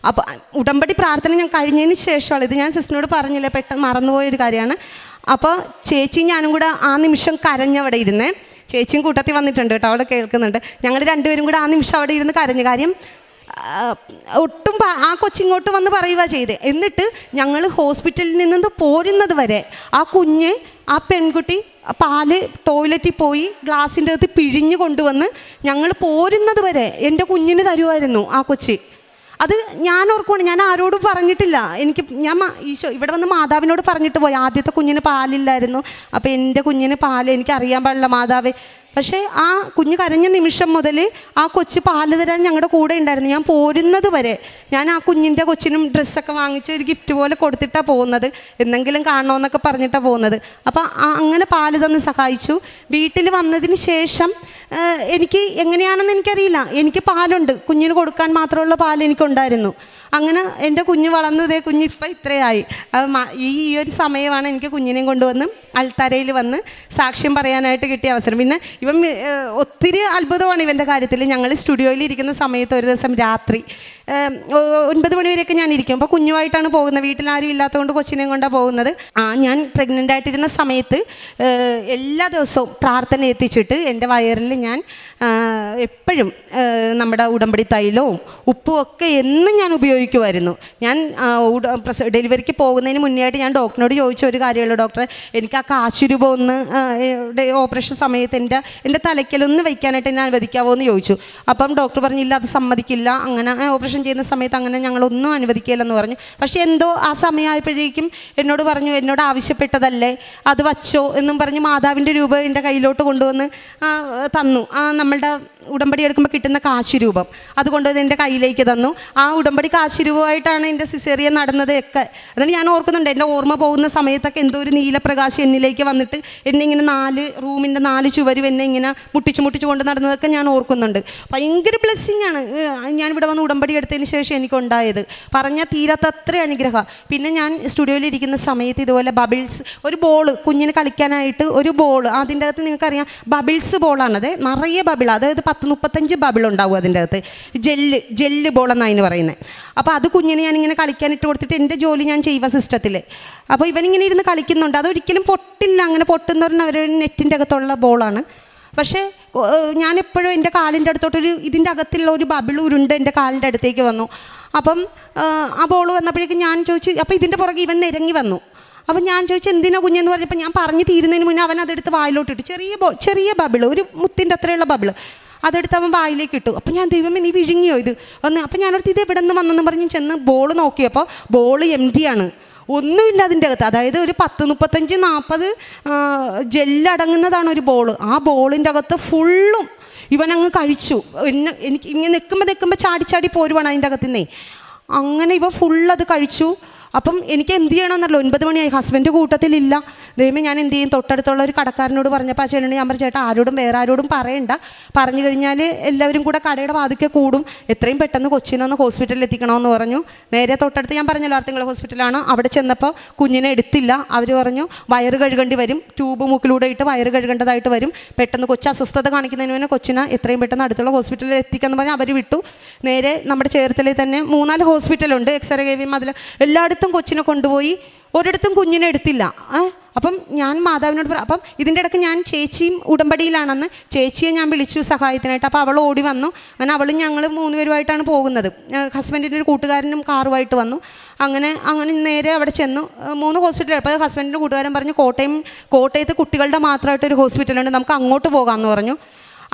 Speaker 1: അപ്പോൾ ഉടമ്പടി പ്രാർത്ഥന ഞാൻ കഴിഞ്ഞതിന് ശേഷമാണ് ഇത്. ഞാൻ സിസ്റ്ററിനോട് പറഞ്ഞില്ല, പെട്ടെന്ന് മറന്നുപോയൊരു കാര്യമാണ്. അപ്പോൾ ചേച്ചിയും ഞാനും കൂടെ ആ നിമിഷം കരഞ്ഞവിടെ ഇരുന്നേ. ചേച്ചിയും കൂട്ടത്തിൽ വന്നിട്ടുണ്ട് കേട്ടോ, അവൾ കേൾക്കുന്നുണ്ട്. ഞങ്ങൾ രണ്ടുപേരും കൂടെ ആ നിമിഷം അവിടെ ഇരുന്ന് കരഞ്ഞു. കാര്യം ഒട്ടും ആ കൊച്ചിങ്ങോട്ട് വന്ന് പറയുക ചെയ്തേ. എന്നിട്ട് ഞങ്ങൾ ഹോസ്പിറ്റലിൽ നിന്ന് പോരുന്നത് വരെ ആ പെൺകുട്ടി പാല് ടോയ്ലറ്റിൽ പോയി ഗ്ലാസിൻ്റെ അകത്ത് പിഴിഞ്ഞ് കൊണ്ടുവന്ന് ഞങ്ങൾ പോരുന്നത് വരെ എൻ്റെ കുഞ്ഞിന് തരുമായിരുന്നു ആ കൊച്ചി. അത് ഞാൻ ഓർക്കുവാണ്, ഞാൻ ആരോടും പറഞ്ഞിട്ടില്ല. ഞാൻ ഈശോ ഇവിടെ വന്ന് മാതാവിനോട് പറഞ്ഞിട്ട് പോയി, ആദ്യത്തെ കുഞ്ഞിന് പാലില്ലായിരുന്നു, അപ്പോൾ എൻ്റെ കുഞ്ഞിന് പാല് എനിക്കറിയാൻ പാടില്ല മാതാവേ. പക്ഷേ ആ കുഞ്ഞ് കരഞ്ഞ നിമിഷം മുതൽ ആ കൊച്ച് പാല് തരാൻ ഞങ്ങളുടെ കൂടെ ഉണ്ടായിരുന്നു. ഞാൻ പോരുന്നത് വരെ ഞാൻ ആ കൊച്ചിനും ഡ്രസ്സൊക്കെ വാങ്ങിച്ച് ഒരു ഗിഫ്റ്റ് പോലെ കൊടുത്തിട്ടാണ് പോകുന്നത്, എന്തെങ്കിലും കാണണമെന്നൊക്കെ പറഞ്ഞിട്ടാണ് പോകുന്നത്. അപ്പോൾ അങ്ങനെ പാല് തന്ന് സഹായിച്ചു. വീട്ടിൽ വന്നതിന് ശേഷം എനിക്ക് എങ്ങനെയാണെന്ന് എനിക്കറിയില്ല, എനിക്ക് പാലുണ്ട്, കുഞ്ഞിന് കൊടുക്കാൻ മാത്രമുള്ള പാൽ എനിക്കുണ്ടായിരുന്നു. അങ്ങനെ എൻ്റെ കുഞ്ഞ് വളർന്നു, കുഞ്ഞിപ്പോൾ ഇത്രയായി. ഈ ഒരു സമയമാണ് എനിക്ക് കുഞ്ഞിനെയും കൊണ്ടുവന്ന് അൾത്താരയിൽ വന്ന് സാക്ഷ്യം പറയാനായിട്ട് കിട്ടിയ അവസരം. പിന്നെ ഇവൻ ഒത്തിരി അത്ഭുതമാണ് ഇവൻ്റെ കാര്യത്തിൽ. ഞങ്ങൾ സ്റ്റുഡിയോയിൽ ഇരിക്കുന്ന സമയത്ത് ഒരു ദിവസം രാത്രി 9 മണി വരെയൊക്കെ ഞാൻ ഇരിക്കും. അപ്പോൾ കുഞ്ഞുമായിട്ടാണ് പോകുന്നത്, വീട്ടിലാരും ഇല്ലാത്തതുകൊണ്ട് കൊച്ചിനെയും കൊണ്ടാണ് പോകുന്നത്. ഞാൻ പ്രഗ്നൻ്റ് ആയിട്ടിരുന്ന സമയത്ത് എല്ലാ ദിവസവും പ്രാർത്ഥന എത്തിച്ചിട്ട് എൻ്റെ വയറിൽ ഞാൻ എപ്പോഴും നമ്മുടെ ഉടമ്പടി തൈലവും ഉപ്പും ഒക്കെ എന്നും ഞാൻ ഉപയോഗിക്കുമായിരുന്നു. ഞാൻ ഡെലിവറിക്ക് പോകുന്നതിന് മുന്നേ ആയിട്ട് ഞാൻ ഡോക്ടറിനോട് ചോദിച്ച ഒരു കാര്യമുള്ളൂ, ഡോക്ടറെ എനിക്ക് ആ കാശ് രൂപ ഒന്ന് ഓപ്പറേഷൻ സമയത്ത് എൻ്റെ തലയ്ക്കലൊന്ന് വയ്ക്കാനായിട്ട് എന്നെ അനുവദിക്കാവോ എന്ന് ചോദിച്ചു. അപ്പം ഡോക്ടർ പറഞ്ഞില്ല, അത് സമ്മതിക്കില്ല, അങ്ങനെ ഓപ്പറേഷൻ ചെയ്യുന്ന സമയത്ത് അങ്ങനെ ഞങ്ങളൊന്നും അനുവദിക്കില്ലെന്ന് പറഞ്ഞു. പക്ഷേ എന്തോ ആ സമയമായപ്പോഴേക്കും എന്നോട് പറഞ്ഞു, എന്നോട് ആവശ്യപ്പെട്ടതല്ലേ അത് വച്ചോ എന്നും പറഞ്ഞ് മാതാവിൻ്റെ രൂപ എൻ്റെ കയ്യിലോട്ട് കൊണ്ടുവന്ന് തന്നു. നമ്മളുടെ ഉടമ്പടി എടുക്കുമ്പോൾ കിട്ടുന്ന കാശ് രൂപം അതുകൊണ്ടുവന്ന് എൻ്റെ കയ്യിലേക്ക് തന്നു. ആ ഉടമ്പടി കാശ് രൂപമായിട്ടാണ് എൻ്റെ സിസേറിയൻ നടന്നത് ഒക്കെ. അതുകൊണ്ട് ഞാൻ ഓർക്കുന്നുണ്ട്, എൻ്റെ ഓർമ്മ പോകുന്ന സമയത്തൊക്കെ എന്തോ ഒരു നീലപ്രകാശം എന്നിലേക്ക് വന്നിട്ട് എന്നെ ഇങ്ങനെ റൂമിൻ്റെ 4 ചുവരും എന്നെ ഇങ്ങനെ മുട്ടിച്ച് കൊണ്ട് നടന്നതൊക്കെ ഞാൻ ഓർക്കുന്നുണ്ട്. ഭയങ്കര ബ്ലെസ്സിങ് ആണ് ഞാനിവിടെ വന്ന് ഉടമ്പടി എടുത്തതിന് ശേഷം എനിക്കുണ്ടായത്. പറഞ്ഞാൽ തീരാത്ത അത്ര അനുഗ്രഹം. പിന്നെ ഞാൻ സ്റ്റുഡിയോയിൽ ഇരിക്കുന്ന സമയത്ത് ഇതുപോലെ ബബിൾസ്, ഒരു ബോള് കുഞ്ഞിന് കളിക്കാനായിട്ട് ഒരു ബോൾ, അതിൻ്റെ അകത്ത് നിങ്ങൾക്കറിയാം ബബിൾസ് ബോളാണത്, നിറയെ ബബിൾ, അതായത് 10-35 ബബിൾ ഉണ്ടാവും അതിൻ്റെ അകത്ത്. ജെല്ല് ബോളെന്നാണ് അതിന് പറയുന്നത്. അപ്പോൾ അത് കുഞ്ഞിനെ ഞാനിങ്ങനെ കളിക്കാനിട്ട് കൊടുത്തിട്ട് എൻ്റെ ജോലി ഞാൻ ചെയ്യുക സിസ്റ്റത്തിൽ. അപ്പോൾ ഇവനിങ്ങനെ ഇരുന്ന് കളിക്കുന്നുണ്ട്. അതൊരിക്കലും പൊട്ടില്ല, അങ്ങനെ പൊട്ടുന്ന പറഞ്ഞാൽ അവർ നെറ്റിൻ്റെ അകത്തുള്ള ബോളാണ്. പക്ഷേ ഞാനെപ്പോഴും എൻ്റെ കാലിൻ്റെ അടുത്തോട്ടൊരു ഇതിൻ്റെ അകത്തുള്ള ഒരു ബബിൾ ഉരുണ്ട് എൻ്റെ കാലിൻ്റെ അടുത്തേക്ക് വന്നു. അപ്പം ആ ബോൾ വന്നപ്പോഴേക്കും ഞാൻ ചോദിച്ചു, അപ്പോൾ ഇതിൻ്റെ പുറകെ ഇവൻ നിരങ്ങി വന്നു. അപ്പം ഞാൻ ചോദിച്ചു എന്തിനാ കുഞ്ഞെന്ന് പറഞ്ഞപ്പോൾ ഞാൻ പറഞ്ഞു തീരുന്നതിന് മുന്നേ അവൻ അതെടുത്ത് വായിലോട്ടിട്ടു. ചെറിയ ബബിൾ, ഒരു മുത്തിൻ്റെ അത്രയുള്ള ബബിൾ, അതെടുത്ത് അവൻ വായിലേക്ക് ഇട്ടു. അപ്പം ഞാൻ ദൈവമേ നീ വിഴുങ്ങിയോ ഇത് ഒന്ന്. അപ്പം ഞാനടുത്ത് ഇത് എവിടെ നിന്ന് വന്നെന്ന് പറഞ്ഞ് ചെന്ന് ബോൾ നോക്കിയപ്പോൾ ബോൾ empty ആണ്, ഒന്നുമില്ല അതിൻ്റെ അകത്ത്. അതായത് ഒരു 10-35-40 ജെല്ലടങ്ങുന്നതാണ് ഒരു ബോൾ. ആ ബോളിൻ്റെ അകത്ത് ഫുള്ളും ഇവനങ്ങ് കഴിച്ചു. എനിക്ക് ഇങ്ങനെ നിൽക്കുമ്പോൾ ചാടി പോരുവാണ് അതിൻ്റെ അകത്തുനിന്നേ. അങ്ങനെ ഇവൻ ഫുള്ളത് കഴിച്ചു. അപ്പം എനിക്ക് എന്ത് ചെയ്യണമെന്നല്ലോ, 9 മണിയായി, ഹസ്ബൻഡ് കൂട്ടത്തിലില്ല. ദൈവമേ ഞാൻ എന്ത് ചെയ്യും? തൊട്ടടുത്തുള്ള ഒരു കടക്കാരനോട് പറഞ്ഞപ്പോൾ ആ ചേട്ടനോട് ഞാൻ പറഞ്ഞു, ചേട്ടാ വേറെ ആരോടും പറയണ്ട, പറഞ്ഞു കഴിഞ്ഞാൽ എല്ലാവരും കൂടെ കടയുടെ വാതിക്കെ കൂടും, എത്രയും പെട്ടെന്ന് കൊച്ചിനൊന്ന് ഹോസ്പിറ്റലിൽ എത്തിക്കണമെന്ന് പറഞ്ഞു. നേരെ തൊട്ടടുത്ത് ഞാൻ പറഞ്ഞല്ലോ ആർത്തിങ്കള ഹോസ്പിറ്റലാണ്. അവിടെ ചെന്നപ്പോൾ കുഞ്ഞിനെ എടുത്തില്ല. അവർ പറഞ്ഞു വയറ് കഴുകേണ്ടി വരും, ട്യൂബ് മൂക്കിലൂടെ ഇട്ട് വയറ് കഴുകേണ്ടതായിട്ട് വരും, പെട്ടെന്ന് കൊച്ചു അസ്വസ്ഥത കാണിക്കുന്നതിന് മുന്നേ കൊച്ചിനെ എത്രയും പെട്ടെന്ന് അടുത്തുള്ള ഹോസ്പിറ്റലിൽ എത്തിക്കാമെന്ന് പറഞ്ഞാൽ അവർ വിട്ടു. നേരെ നമ്മുടെ ചേർത്തലയിൽ തന്നെ 3-4 ഹോസ്പിറ്റലുണ്ട്, എക്സ്റേ കേവിയും അതിൽ എല്ലായിടത്തും കൊച്ചിനെ കൊണ്ടുപോയി. ഒരിടത്തും കുഞ്ഞിനെ എടുത്തില്ല. അപ്പം ഞാൻ മാതാവിനോട് അപ്പം ഇതിൻ്റെ ഇടയ്ക്ക് ഞാൻ ചേച്ചിയും ഉടമ്പടിയിലാണെന്ന് ചേച്ചിയെ ഞാൻ വിളിച്ചു സഹായത്തിനായിട്ട്. അപ്പോൾ അവൾ ഓടി വന്നു. അങ്ങനെ അവളും ഞങ്ങൾ 3 പേരുമായിട്ടാണ് പോകുന്നത്. ഹസ്ബൻഡിൻ്റെ ഒരു കൂട്ടുകാരനും കാറുമായിട്ട് വന്നു. അങ്ങനെ നേരെ അവിടെ ചെന്നു. 3 ഹോസ്പിറ്റൽ. അപ്പോൾ ഹസ്ബൻഡിൻ്റെ കൂട്ടുകാരൻ പറഞ്ഞു കോട്ടയത്ത് കുട്ടികളുടെ മാത്രമായിട്ടൊരു ഹോസ്പിറ്റലുണ്ട്, നമുക്ക് അങ്ങോട്ട് പോകാമെന്ന് പറഞ്ഞു.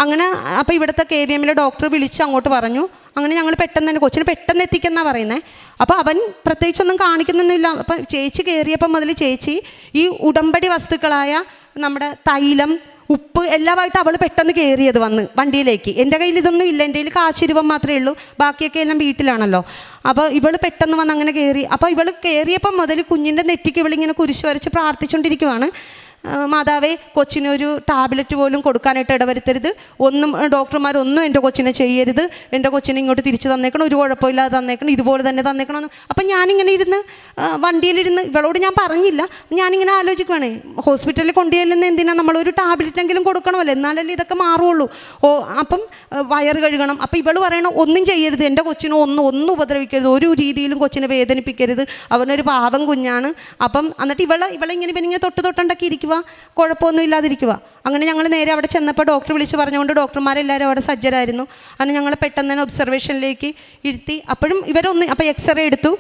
Speaker 1: അങ്ങനെ അപ്പോൾ ഇവിടുത്തെ KVMലെ ഡോക്ടർ വിളിച്ച് അങ്ങോട്ട് പറഞ്ഞു. അങ്ങനെ ഞങ്ങൾ പെട്ടെന്ന് തന്നെ കൊച്ചിനെ പെട്ടെന്ന് എത്തിക്കെന്നാണ് പറയുന്നത്. അപ്പോൾ അവൻ പ്രത്യേകിച്ചൊന്നും കാണിക്കുന്നൊന്നുമില്ല. അപ്പം ചേച്ചി കയറിയപ്പം മുതൽ ചേച്ചി ഈ ഉടമ്പടി വസ്തുക്കളായ നമ്മുടെ തൈലം, ഉപ്പ് എല്ലാമായിട്ട് അവൾ പെട്ടെന്ന് കയറിയത് വന്ന് വണ്ടിയിലേക്ക്. എൻ്റെ കയ്യിൽ ഇതൊന്നും ഇല്ല, എൻ്റെ കയ്യിൽ കാശ് രൂപം മാത്രമേ ഉള്ളൂ, ബാക്കിയൊക്കെ എല്ലാം വീട്ടിലാണല്ലോ. അപ്പോൾ ഇവൾ പെട്ടെന്ന് വന്ന് അങ്ങനെ കയറി. അപ്പോൾ ഇവൾ കയറിയപ്പം മുതൽ കുഞ്ഞിൻ്റെ നെറ്റിക്ക് ഇവളിങ്ങനെ കുരിശ് വരച്ച് പ്രാർത്ഥിച്ചുകൊണ്ടിരിക്കുവാണ്. മാതാവേ കൊച്ചിനൊരു ടാബ്ലറ്റ് പോലും കൊടുക്കാനായിട്ട് ഇടവരുത്തരുത്, ഡോക്ടർമാരൊന്നും എൻ്റെ കൊച്ചിനെ ചെയ്യരുത്, എൻ്റെ കൊച്ചിനെ ഇങ്ങോട്ട് തിരിച്ച് തന്നേക്കണം, ഒരു കുഴപ്പമില്ലാതെ തന്നേക്കണം, ഇതുപോലെ തന്നെ തന്നേക്കണമെന്ന്. അപ്പം ഞാനിങ്ങനെ ഇരുന്ന് വണ്ടിയിലിരുന്ന് ഇവളോട് ഞാൻ പറഞ്ഞില്ല, ഞാനിങ്ങനെ ആലോചിക്കുവാണേ ഹോസ്പിറ്റലിൽ കൊണ്ടുചെല്ലുന്ന എന്തിനാ, നമ്മളൊരു ടാബ്ലറ്റെങ്കിലും കൊടുക്കണമല്ലോ, എന്നാലല്ലേ ഇതൊക്കെ മാറുള്ളൂ. അപ്പം വയറ് കഴുകണം. അപ്പം ഇവൾ പറയണം ഒന്നും ചെയ്യരുത്, എൻ്റെ കൊച്ചിനെ ഒന്നും ഉപദ്രവിക്കരുത്, ഒരു രീതിയിലും കൊച്ചിനെ വേദനിപ്പിക്കരുത്, അവനൊരു പാവം കുഞ്ഞാണ്. അപ്പം എന്നിട്ട് ഇവളിങ്ങനെ തൊട്ടുണ്ടാക്കി ഇരിക്കുക, കുഴപ്പമൊന്നും ഇല്ലാതിരിക്കുക. അങ്ങനെ ഞങ്ങൾ നേരെ അവിടെ ചെന്നപ്പോൾ ഡോക്ടർ വിളിച്ച് പറഞ്ഞുകൊണ്ട് ഡോക്ടർമാരെല്ലാവരും അവിടെ സജ്ജരായിരുന്നു. അങ്ങനെ ഞങ്ങൾ പെട്ടെന്ന് തന്നെ ഒബ്സർവേഷനിലേക്ക് ഇരുത്തി. അപ്പോഴും അപ്പോൾ എക്സ്റേ എടുത്തു,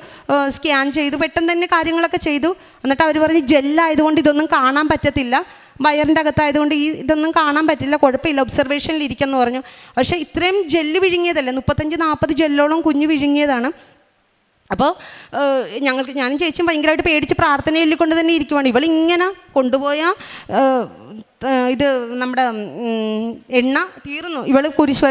Speaker 1: സ്കാൻ ചെയ്തു, പെട്ടെന്ന് തന്നെ കാര്യങ്ങളൊക്കെ ചെയ്തു. എന്നിട്ട് അവർ പറഞ്ഞ് ജെല്ലായതുകൊണ്ട് ഇതൊന്നും കാണാൻ പറ്റത്തില്ല, വയറിൻ്റെ അകത്തായതുകൊണ്ട് ഇതൊന്നും കാണാൻ പറ്റില്ല, കുഴപ്പമില്ല, ഒബ്സർവേഷനിൽ ഇരിക്കുമെന്ന് പറഞ്ഞു. പക്ഷേ ഇത്രയും ജെല്ല് വിഴുങ്ങിയതല്ലേ, 35-40 ജെല്ലോളം കുഞ്ഞ് വിഴുങ്ങിയതാണ്. അപ്പോൾ ഞാനും ചേച്ചിയും ഭയങ്കരമായിട്ട് പേടിച്ച് പ്രാർത്ഥനയിൽ കൊണ്ട് തന്നെ ഇരിക്കുവാണ്. ഇവളിങ്ങനെ കൊണ്ടുപോയ ഇത് നമ്മുടെ എണ്ണ തീർന്നു, ഇവൾ കുരിശ്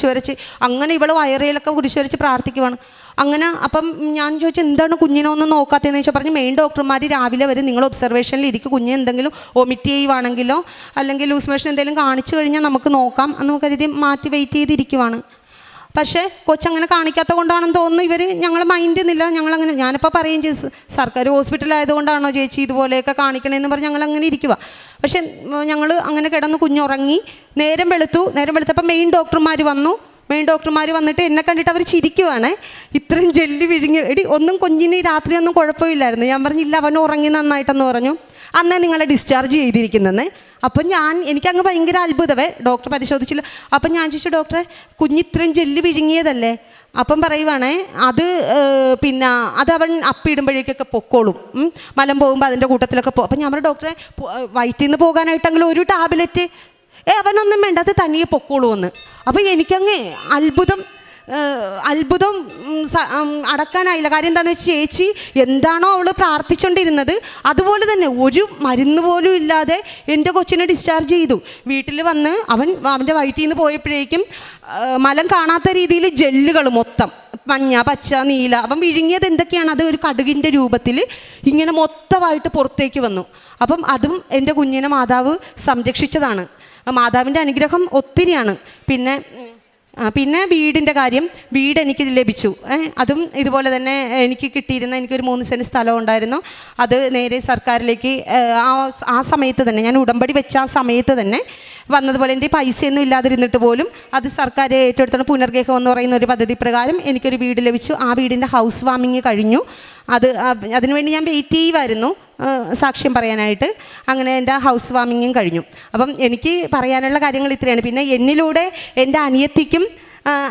Speaker 1: വരച്ച് അങ്ങനെ ഇവൾ വയറിലൊക്കെ കുരിശ് വരച്ച് പ്രാർത്ഥിക്കുവാണ്. അങ്ങനെ അപ്പം ഞാൻ ചോദിച്ചു എന്താണ് കുഞ്ഞിനൊന്നും നോക്കാത്തതെന്ന് ചോദിച്ചാൽ പറഞ്ഞു മെയിൻ ഡോക്ടർമാർ രാവിലെ വരും, നിങ്ങൾ ഒബ്സർവേഷനിൽ ഇരിക്കും, കുഞ്ഞ് എന്തെങ്കിലും വൊമിറ്റ് ചെയ്യുവാണെങ്കിലോ അല്ലെങ്കിൽ ലൂസ് മോഷൻ എന്തെങ്കിലും കാണിച്ചു കഴിഞ്ഞാൽ നമുക്ക് നോക്കാം എന്ന് കരുതി മാറ്റി വെയിറ്റ് ചെയ്തിരിക്കുവാണ്. പക്ഷേ കൊച്ചങ്ങനെ കാണിക്കാത്ത കൊണ്ടാണെന്ന് തോന്നുന്നു ഇവർ ഞങ്ങൾ മൈൻഡ് ചെയ്യുന്നില്ല. ഞാനിപ്പോൾ പറയുകയും ചെയ്തു സർക്കാർ ഹോസ്പിറ്റലായതുകൊണ്ടാണോ ചേച്ചി ഇതുപോലെയൊക്കെ കാണിക്കണമെന്ന് പറഞ്ഞ് ഞങ്ങളങ്ങനെ ഇരിക്കുക. പക്ഷേ ഞങ്ങൾ അങ്ങനെ കിടന്ന് കുഞ്ഞുറങ്ങി. നേരം വെളുത്തപ്പോൾ മെയിൻ ഡോക്ടർമാർ വന്നിട്ട് എന്നെ കണ്ടിട്ട് അവർ ചിരിക്കുവാണ്. ഇത്രയും ജെല്ലി വിഴുങ്ങി ഒന്നും കുഞ്ഞിന് രാത്രിയൊന്നും കുഴപ്പമില്ലായിരുന്നു. ഞാൻ പറഞ്ഞില്ല, അവൻ ഉറങ്ങി നന്നായിട്ടെന്ന് പറഞ്ഞു. അന്നേ നിങ്ങളെ ഡിസ്ചാർജ് ചെയ്തിരിക്കുന്നതെന്ന്. അപ്പം എനിക്കങ്ങ് ഭയങ്കര അത്ഭുതമേ, ഡോക്ടർ പരിശോധിച്ചില്ല. അപ്പം ഞാൻ ചോദിച്ചു, ഡോക്ടറെ കുഞ്ഞ് ഇത്രയും ജെല്ല് വിഴുങ്ങിയതല്ലേ? അപ്പം പറയുവാണേ പിന്നെ അത് അവൻ അപ്പിടുമ്പോഴേക്കൊക്കെ പൊക്കോളും, മലം പോകുമ്പോൾ അതിൻ്റെ കൂട്ടത്തിലൊക്കെ പോകും. അപ്പം ഞാൻ പറഞ്ഞു, ഡോക്ടറെ വയറ്റിൽ നിന്ന് പോകാനായിട്ടെങ്കിലും ഒരു ടാബ്ലറ്റ്, അവനൊന്നും വേണ്ട, അത് തനിയെ പൊക്കോളുമെന്ന്. അപ്പം എനിക്കങ്ങ് അത്ഭുതം അടക്കാനായില്ല. കാര്യം എന്താണെന്ന് വെച്ചാൽ ചേച്ചി എന്താണോ അവൾ പ്രാർത്ഥിച്ചുകൊണ്ടിരുന്നത് അതുപോലെ തന്നെ ഒരു മരുന്ന് പോലും ഇല്ലാതെ എൻ്റെ കൊച്ചിനെ ഡിസ്ചാർജ് ചെയ്തു. വീട്ടിൽ വന്ന് അവൻ്റെ വയറ്റിൽ നിന്ന് പോയപ്പോഴേക്കും മലം കാണാത്ത രീതിയിൽ ജെല്ലുകൾ മൊത്തം മഞ്ഞ, പച്ച, നീല. അപ്പം വിഴുങ്ങിയത് എന്തൊക്കെയാണ്, അത് ഒരു കടുകിൻ്റെ രൂപത്തിൽ ഇങ്ങനെ മൊത്തമായിട്ട് പുറത്തേക്ക് വന്നു. അപ്പം അതും എൻ്റെ കുഞ്ഞിനെ മാതാവ് സംരക്ഷിച്ചതാണ്. മാതാവിൻ്റെ അനുഗ്രഹം ഒത്തിരിയാണ്. പിന്നെ വീടിൻ്റെ കാര്യം, വീട് എനിക്ക് ലഭിച്ചു. അതും ഇതുപോലെ തന്നെ എനിക്ക് കിട്ടിയിരുന്ന, എനിക്കൊരു 3 സെൻറ്റ് സ്ഥലം ഉണ്ടായിരുന്നു. അത് നേരെ സർക്കാരിലേക്ക് ആ സമയത്ത് തന്നെ, ഞാൻ ഉടമ്പടി വെച്ച ആ സമയത്ത് തന്നെ വന്നതുപോലെ എൻ്റെ പൈസയൊന്നും ഇല്ലാതിരുന്നിട്ട് പോലും അത് സർക്കാർ ഏറ്റെടുത്തുള്ള പുനർഗേഹം എന്ന് പറയുന്ന ഒരു പദ്ധതി പ്രകാരം എനിക്കൊരു വീട് ലഭിച്ചു. ആ വീടിൻ്റെ ഹൗസ് വാമിങ് കഴിഞ്ഞു. അതിനുവേണ്ടി ഞാൻ വെയിറ്റ് ചെയ്യുമായിരുന്നു സാക്ഷ്യം പറയാനായിട്ട്. അങ്ങനെ എൻ്റെ ഹൗസ് വാമിങ്ങും കഴിഞ്ഞു. അപ്പം എനിക്ക് പറയാനുള്ള കാര്യങ്ങൾ ഇത്രയാണ്. പിന്നെ എന്നിലൂടെ എൻ്റെ അനിയത്തിക്കും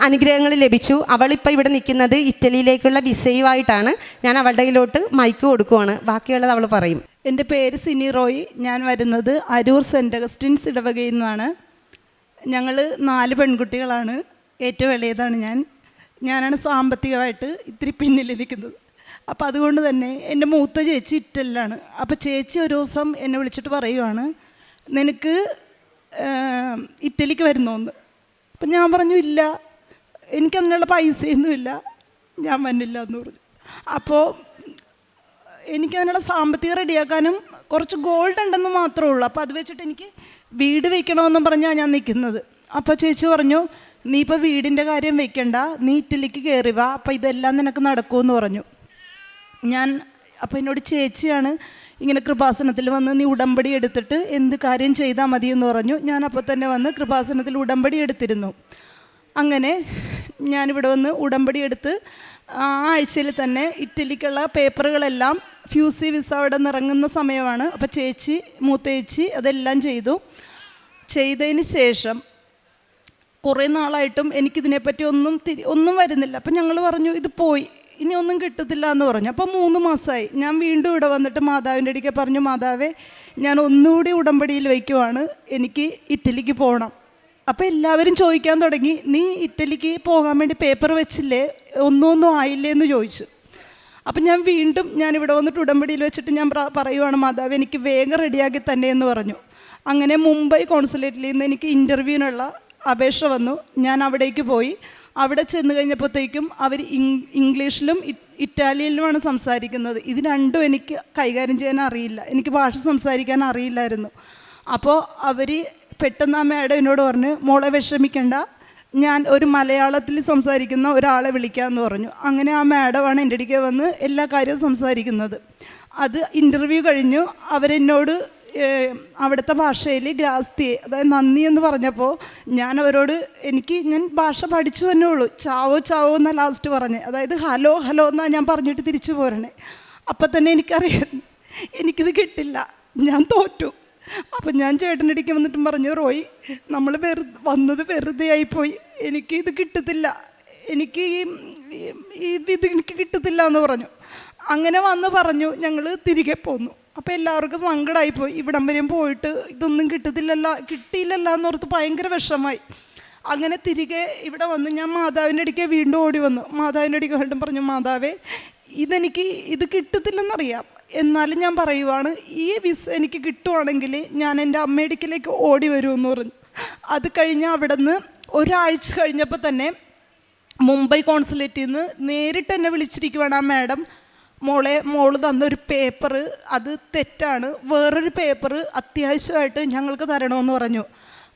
Speaker 1: അനുഗ്രഹങ്ങൾ ലഭിച്ചു. അവളിപ്പോൾ ഇവിടെ നിൽക്കുന്നത് ഇറ്റലിയിലേക്കുള്ള വിസയുമായിട്ടാണ്. ഞാൻ അവളുടെ കയ്യിലോട്ട് മൈക്ക് കൊടുക്കുവാണ്. ബാക്കിയുള്ളത് അവൾ പറയും.
Speaker 2: എൻ്റെ പേര് സിനി റോയ്. ഞാൻ വരുന്നത് അരൂർ സെൻറ്റ് അഗസ്റ്റിൻസ് ഇടവകയിൽ നിന്നാണ്. ഞങ്ങൾ 4 പെൺകുട്ടികളാണ്. ഏറ്റവും ഇളയതാണ് ഞാനാണ് സാമ്പത്തികമായിട്ട് ഇത്തിരി പിന്നിൽ നിൽക്കുന്നത്. അപ്പോൾ അതുകൊണ്ട് തന്നെ എൻ്റെ മൂത്ത ചേച്ചി ഇറ്റലിലാണ്. അപ്പോൾ ചേച്ചി ഒരു ദിവസം എന്നെ വിളിച്ചിട്ട് പറയുവാണ്, നിനക്ക് ഇറ്റലിക്ക് വരുന്നോന്ന്. അപ്പം ഞാൻ പറഞ്ഞു, ഇല്ല, എനിക്കതിനുള്ള പൈസയൊന്നുമില്ല, ഞാൻ വന്നില്ല എന്ന് പറഞ്ഞു. അപ്പോൾ എനിക്കതിനുള്ള സാമ്പത്തികം റെഡിയാക്കാനും കുറച്ച് ഗോൾഡ് ഉണ്ടെന്ന് മാത്രമേ ഉള്ളൂ. അപ്പോൾ അത് വെച്ചിട്ട് എനിക്ക് വീട് വയ്ക്കണമെന്നും പറഞ്ഞാൽ ഞാൻ നിൽക്കുന്നത്. അപ്പോൾ ചേച്ചി പറഞ്ഞു, നീ ഇപ്പോൾ വീടിൻ്റെ കാര്യം വെക്കണ്ട, നീ ഇറ്റലിക്ക് കയറി വാ, അപ്പോൾ ഇതെല്ലാം നിനക്ക് നടക്കുമെന്ന് പറഞ്ഞു. അപ്പോൾ എന്നോട് ചേച്ചിയാണ് ഇങ്ങനെ കൃപാസനത്തിൽ വന്ന് നീ ഉടമ്പടി എടുത്തിട്ട് എന്ത് കാര്യം ചെയ്താൽ മതി എന്ന് പറഞ്ഞു. ഞാൻ അപ്പോൾ തന്നെ വന്ന് കൃപാസനത്തിൽ ഉടമ്പടി എടുത്തിരുന്നു. അങ്ങനെ ഞാനിവിടെ വന്ന് ഉടമ്പടി എടുത്ത് ആ ആഴ്ചയിൽ തന്നെ ഇറ്റലിക്കുള്ള പേപ്പറുകളെല്ലാം ഫ്യൂസി വിസ അവിടെ നിന്ന് ഇറങ്ങുന്ന സമയമാണ്. അപ്പോൾ മൂത്തേച്ചി അതെല്ലാം ചെയ്തതിന് ശേഷം കുറേ നാളായിട്ടും എനിക്കിതിനെപ്പറ്റി ഒന്നും വരുന്നില്ല. അപ്പം ഞങ്ങൾ പറഞ്ഞു, ഇത് പോയി, ഇനി ഒന്നും കിട്ടത്തില്ല എന്ന് പറഞ്ഞു. അപ്പോൾ 3 മാസമായി. ഞാൻ വീണ്ടും ഇവിടെ വന്നിട്ട് മാതാവിൻ്റെ അടുക്കെ പറഞ്ഞു, മാതാവേ, ഞാൻ ഒന്നുകൂടി ഉടമ്പടിയിൽ വയ്ക്കുവാണ്, എനിക്ക് ഇറ്റലിക്ക് പോകണം. അപ്പോൾ എല്ലാവരും ചോദിക്കാൻ തുടങ്ങി, നീ ഇറ്റലിക്ക് പോകാൻ വേണ്ടി പേപ്പർ വെച്ചില്ലേ, ഒന്നും ആയില്ലേ എന്ന് ചോദിച്ചു. അപ്പം ഞാനിവിടെ വന്നിട്ട് ഉടമ്പടിയിൽ വെച്ചിട്ട് ഞാൻ പറയുവാണ്, മാതാവ്, എനിക്ക് വേഗം റെഡിയാക്കി തന്നെ എന്ന് പറഞ്ഞു. അങ്ങനെ മുംബൈ കോൺസുലേറ്റിൽ നിന്ന് എനിക്ക് ഇൻ്റർവ്യൂവിനുള്ള അപേക്ഷ വന്നു. ഞാൻ അവിടേക്ക് പോയി. അവിടെ ചെന്ന് കഴിഞ്ഞപ്പോഴത്തേക്കും അവർ ഇംഗ്ലീഷിലും ഇറ്റാലിയനിലുമാണ് സംസാരിക്കുന്നത്. ഇത് രണ്ടും എനിക്ക് കൈകാര്യം ചെയ്യാൻ അറിയില്ല, എനിക്ക് ഭാഷ സംസാരിക്കാൻ അറിയില്ലായിരുന്നു. അപ്പോൾ അവർ പെട്ടെന്ന് ആ മാഡം എന്നോട് പറഞ്ഞു, മോളെ വിഷമിക്കണ്ട, ഞാൻ ഒരു മലയാളത്തിൽ സംസാരിക്കുന്ന ഒരാളെ വിളിക്കാമെന്ന് പറഞ്ഞു. അങ്ങനെ ആ മാഡമാണ് എൻ്റെ അടുക്കെ വന്ന് എല്ലാ കാര്യവും സംസാരിക്കുന്നത്. അത് ഇൻ്റർവ്യൂ കഴിഞ്ഞു. അവരെന്നോട് അവിടുത്തെ ഭാഷയിൽ ഗ്രാസ്തി, അതായത് നന്ദി എന്ന് പറഞ്ഞപ്പോൾ ഞാൻ അവരോട്, ഞാൻ ഭാഷ പഠിച്ചു തന്നെ ഉള്ളൂ, ചാവോ എന്നാണ് ലാസ്റ്റ് പറഞ്ഞത്. അതായത് ഹലോ എന്നാണ് ഞാൻ പറഞ്ഞിട്ട് തിരിച്ചു പോരണേ. അപ്പം തന്നെ എനിക്കറിയാം എനിക്കിത് കിട്ടില്ല, ഞാൻ തോറ്റു. അപ്പം ഞാൻ ചേട്ടൻ്റെ അടുക്ക് വന്നിട്ടും പറഞ്ഞു, റോയ്, നമ്മൾ വന്നത് വെറുതെ ആയിപ്പോയി, എനിക്കിത് കിട്ടത്തില്ല, എനിക്ക് കിട്ടത്തില്ല എന്ന് പറഞ്ഞു. അങ്ങനെ വന്ന് പറഞ്ഞു, ഞങ്ങൾ തിരികെ പോന്നു. അപ്പോൾ എല്ലാവർക്കും സങ്കടമായിപ്പോയി. ഇവിടം വരെയും പോയിട്ട് ഇതൊന്നും കിട്ടിയില്ലല്ലോ എന്നോർത്ത് ഭയങ്കര വിഷമമായി. അങ്ങനെ തിരികെ ഇവിടെ വന്ന് ഞാൻ മാതാവിൻ്റെ അടുക്കെ വീണ്ടും ഓടി വന്നു. മാതാവിൻ്റെ അടുക്ക് വീണ്ടും പറഞ്ഞു, മാതാവേ, ഇത് കിട്ടത്തില്ലെന്നറിയാം, എന്നാലും ഞാൻ പറയുവാണ്, ഈ വിസ എനിക്ക് കിട്ടുവാണെങ്കിൽ ഞാൻ എൻ്റെ അമ്മേടിക്കലേക്ക് ഓടി വരുമെന്ന് പറഞ്ഞു. അത് കഴിഞ്ഞ് അവിടെ നിന്ന് ഒരാഴ്ച കഴിഞ്ഞപ്പോൾ തന്നെ മുംബൈ കോൺസുലേറ്റിൽ നിന്ന് നേരിട്ട് എന്നെ വിളിച്ചിരിക്കുവാണ് ആ മാഡം. മോള് തന്നൊരു പേപ്പർ അത് തെറ്റാണ്, വേറൊരു പേപ്പർ അത്യാവശ്യമായിട്ട് ഞങ്ങൾക്ക് തരണമെന്ന് പറഞ്ഞു.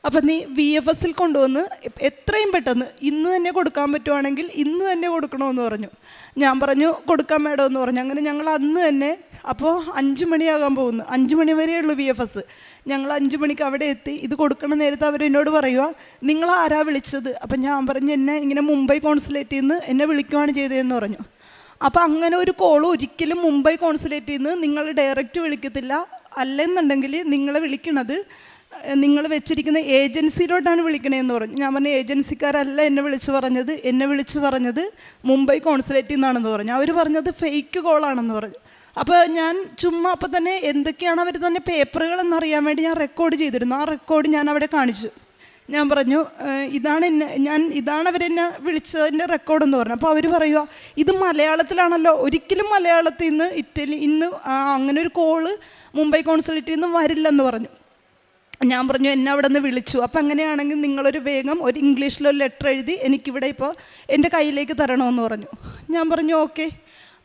Speaker 2: അപ്പം നീ VFSൽ കൊണ്ടുവന്ന് എത്രയും പെട്ടെന്ന് ഇന്ന് തന്നെ കൊടുക്കാൻ പറ്റുവാണെങ്കിൽ ഇന്ന് തന്നെ കൊടുക്കണമെന്ന് പറഞ്ഞു. ഞാൻ പറഞ്ഞു, കൊടുക്കാൻ മേഡമെന്ന് പറഞ്ഞു. അങ്ങനെ ഞങ്ങൾ അന്ന് തന്നെ, അപ്പോൾ 5 മണിയാകാൻ പോകുന്നു, 5 മണി വരെയുള്ളൂ VFS. ഞങ്ങൾ 5 മണിക്ക് അവിടെ എത്തി. ഇത് കൊടുക്കണ നേരത്തെ അവരെന്നോട് പറയുക, നിങ്ങൾ ആരാ വിളിച്ചത്? അപ്പം ഞാൻ പറഞ്ഞു, എന്നെ ഇങ്ങനെ മുംബൈ കോൺസുലേറ്റിൽ നിന്ന് എന്നെ വിളിക്കുവാണ് ചെയ്തതെന്ന് പറഞ്ഞു. അപ്പോൾ അങ്ങനെ ഒരു കോൾ ഒരിക്കലും മുംബൈ കോൺസുലേറ്റിൽ നിന്ന് നിങ്ങൾ ഡയറക്റ്റ് വിളിക്കത്തില്ല. അല്ലെന്നുണ്ടെങ്കിൽ നിങ്ങളെ വിളിക്കണത് നിങ്ങൾ വെച്ചിരിക്കുന്ന ഏജൻസിയിലോട്ടാണ് വിളിക്കണേന്ന് പറഞ്ഞു. ഞാൻ പറഞ്ഞു ഏജൻസിക്കാരല്ല എന്നെ വിളിച്ചു പറഞ്ഞത് മുംബൈ കോൺസുലേറ്റിൽ നിന്നാണെന്ന് പറഞ്ഞു. അവർ പറഞ്ഞത് ഫേക്ക് കോളാണെന്ന് പറഞ്ഞു. അപ്പോൾ ഞാൻ ചുമ്മാ അപ്പോൾ തന്നെ എന്തൊക്കെയാണ് അവർ തന്നെ പേപ്പറുകൾ എന്നറിയാൻ വേണ്ടി ഞാൻ റെക്കോർഡ് ചെയ്തിരുന്നു. ആ റെക്കോർഡ് ഞാൻ അവിടെ കാണിച്ചു. ഞാൻ പറഞ്ഞു ഇതാണ് അവരെന്നെ വിളിച്ചതിൻ്റെ റെക്കോർഡെന്ന് പറഞ്ഞു. അപ്പോൾ അവർ പറയുക ഇത് മലയാളത്തിലാണല്ലോ, ഒരിക്കലും മലയാളത്തിൽ നിന്ന് ഇന്ന് അങ്ങനെ ഒരു കോള് മുംബൈ കോൺസുലേറ്റിൽ നിന്ന് വരില്ലെന്ന് പറഞ്ഞു. ഞാൻ പറഞ്ഞു എന്നെ അവിടെ നിന്ന് വിളിച്ചു. അപ്പോൾ അങ്ങനെയാണെങ്കിൽ നിങ്ങളൊരു വേഗം ഒരു ഇംഗ്ലീഷിലൊരു ലെറ്റർ എഴുതി എനിക്കിവിടെ ഇപ്പോൾ എൻ്റെ കയ്യിലേക്ക് തരണമെന്ന് പറഞ്ഞു. ഞാൻ പറഞ്ഞു ഓക്കെ.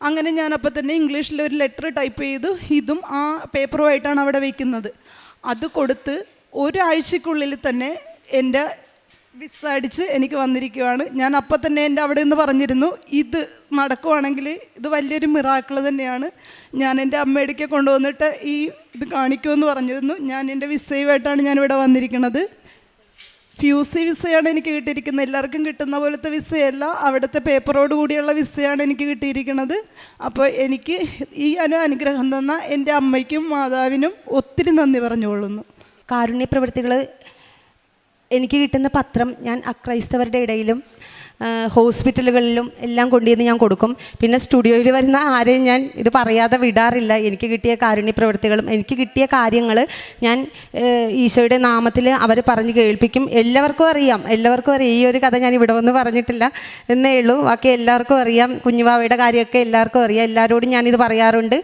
Speaker 2: അങ്ങനെ ഞാൻ അപ്പോൾ തന്നെ ഇംഗ്ലീഷിലൊരു ലെറ്റർ ടൈപ്പ് ചെയ്തു. ഇതും ആ പേപ്പറുമായിട്ടാണ് അവിടെ വയ്ക്കുന്നത്. അത് കൊടുത്ത് ഒരാഴ്ചക്കുള്ളിൽ തന്നെ എൻ്റെ വിസ അടിച്ച് എനിക്ക് വന്നിരിക്കുകയാണ്. ഞാൻ അപ്പം തന്നെ എൻ്റെ അവിടെ നിന്ന് പറഞ്ഞിരുന്നു ഇത് നടക്കുവാണെങ്കിൽ ഇത് വലിയൊരു മിറാക്കിൾ തന്നെയാണ്. ഞാൻ എൻ്റെ അമ്മയുടെ കൊണ്ടുവന്നിട്ട് ഇത് കാണിക്കുമെന്ന് പറഞ്ഞിരുന്നു. ഞാൻ എൻ്റെ വിസയുമായിട്ടാണ് ഞാനിവിടെ വന്നിരിക്കുന്നത്. ഫ്യൂസി വിസയാണ് എനിക്ക് കിട്ടിയിരിക്കുന്നത്. എല്ലാവർക്കും കിട്ടുന്ന പോലത്തെ വിസയല്ല, അവിടുത്തെ പേപ്പറോട് കൂടിയുള്ള വിസയാണ് എനിക്ക് കിട്ടിയിരിക്കുന്നത്. അപ്പോൾ എനിക്ക് ഈ അനുഗ്രഹം തന്ന എൻ്റെ അമ്മയ്ക്കും മാതാവിനും ഒത്തിരി നന്ദി പറഞ്ഞുകൊള്ളുന്നു.
Speaker 1: കാരുണ്യ പ്രവൃത്തികൾ എനിക്ക് കിട്ടുന്ന പത്രം ഞാൻ അക്രൈസ്തവരുടെ ഇടയിലും ഹോസ്പിറ്റലുകളിലും എല്ലാം കൊണ്ടുവന്ന് ഞാൻ കൊടുക്കും. പിന്നെ സ്റ്റുഡിയോയിൽ വരുന്ന ആരെയും ഞാൻ ഇത് പറയാതെ വിടാറില്ല. എനിക്ക് കിട്ടിയ കാരുണ്യ പ്രവൃത്തികളും എനിക്ക് കിട്ടിയ കാര്യങ്ങൾ ഞാൻ ഈശോയുടെ നാമത്തിൽ അവർ പറഞ്ഞ് കേൾപ്പിക്കും. എല്ലാവർക്കും അറിയാം ഈ ഒരു കഥ ഞാൻ ഇവിടെ വന്ന് പറഞ്ഞിട്ടില്ല എന്നേ ഉള്ളൂ. ബാക്കി എല്ലാവർക്കും അറിയാം. കുഞ്ഞുവാവയുടെ കാര്യമൊക്കെ എല്ലാവർക്കും അറിയാം. എല്ലാവരോടും ഞാനിത് പറയാറുണ്ട്.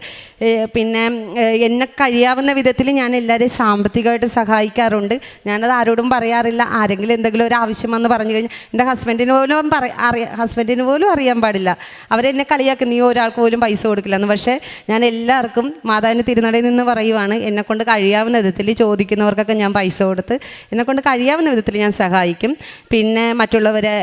Speaker 1: പിന്നെ എന്നെ കഴിയാവുന്ന വിധത്തിൽ ഞാൻ എല്ലാവരെയും സാമ്പത്തികമായിട്ട് സഹായിക്കാറുണ്ട്. ഞാനത് ആരോടും പറയാറില്ല. ആരെങ്കിലും എന്തെങ്കിലും ഒരു ആവശ്യം വന്ന് പറഞ്ഞു കഴിഞ്ഞാൽ എൻ്റെ ഹസ്ബൻഡിന് പോലും അറിയാൻ പാടില്ല. അവരെന്നെ കളിയാക്കും നീ ഒരാൾക്ക് പോലും പൈസ കൊടുക്കില്ലെന്ന്. പക്ഷേ ഞാൻ എല്ലാവർക്കും മാതാവിന് തിരുനടയിൽ നിന്ന് പറയുവാണ് എന്നെക്കൊണ്ട് കഴിയാവുന്ന വിധത്തിൽ ചോദിക്കുന്നവർക്കൊക്കെ ഞാൻ പൈസ കൊടുത്ത് എന്നെക്കൊണ്ട് കഴിയാവുന്ന വിധത്തിൽ ഞാൻ സഹായിക്കും. പിന്നെ മറ്റുള്ളവരെ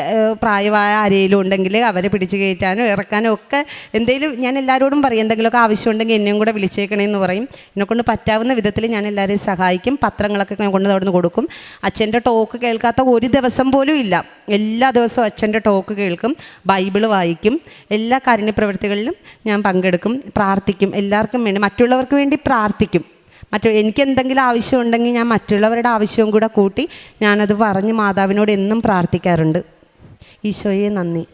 Speaker 1: പ്രായമായ ആരെങ്കിലും ഉണ്ടെങ്കിൽ അവരെ പിടിച്ചു കയറ്റാനും ഇറക്കാനും ഒക്കെ എന്തെങ്കിലും ഞാൻ എല്ലാവരോടും പറയും. എന്തെങ്കിലുമൊക്കെ ആവശ്യമുണ്ടെങ്കിൽ എന്നെയും കൂടെ വിളിച്ചേക്കണേന്ന് പറയും. എന്നെക്കൊണ്ട് പറ്റാവുന്ന വിധത്തിൽ ഞാൻ എല്ലാവരെയും സഹായിക്കും. പത്രങ്ങളൊക്കെ ഞാൻ കൊണ്ട് അവിടെ നിന്ന് കൊടുക്കും. അച്ഛൻ്റെ ടോക്ക് കേൾക്കാത്ത ഒരു ദിവസം പോലും ഇല്ല. എല്ലാ ദിവസവും അച്ഛൻ്റെ ടോക്ക് കേൾക്കും, ബൈബിൾ വായിക്കും. എല്ലാ കാരുണ്യപ്രവൃത്തികളിലും ഞാൻ പങ്കെടുക്കും, പ്രാർത്ഥിക്കും. എല്ലാവർക്കും വേണ്ടി മറ്റുള്ളവർക്ക് വേണ്ടി പ്രാർത്ഥിക്കും. എനിക്ക് എന്തെങ്കിലും ആവശ്യമുണ്ടെങ്കിൽ ഞാൻ മറ്റുള്ളവരുടെ ആവശ്യവും കൂടെ കൂട്ടി ഞാനത് പറഞ്ഞ് മാതാവിനോട് എന്നും പ്രാർത്ഥിക്കാറുണ്ട്. ഈശോയെ നന്ദി.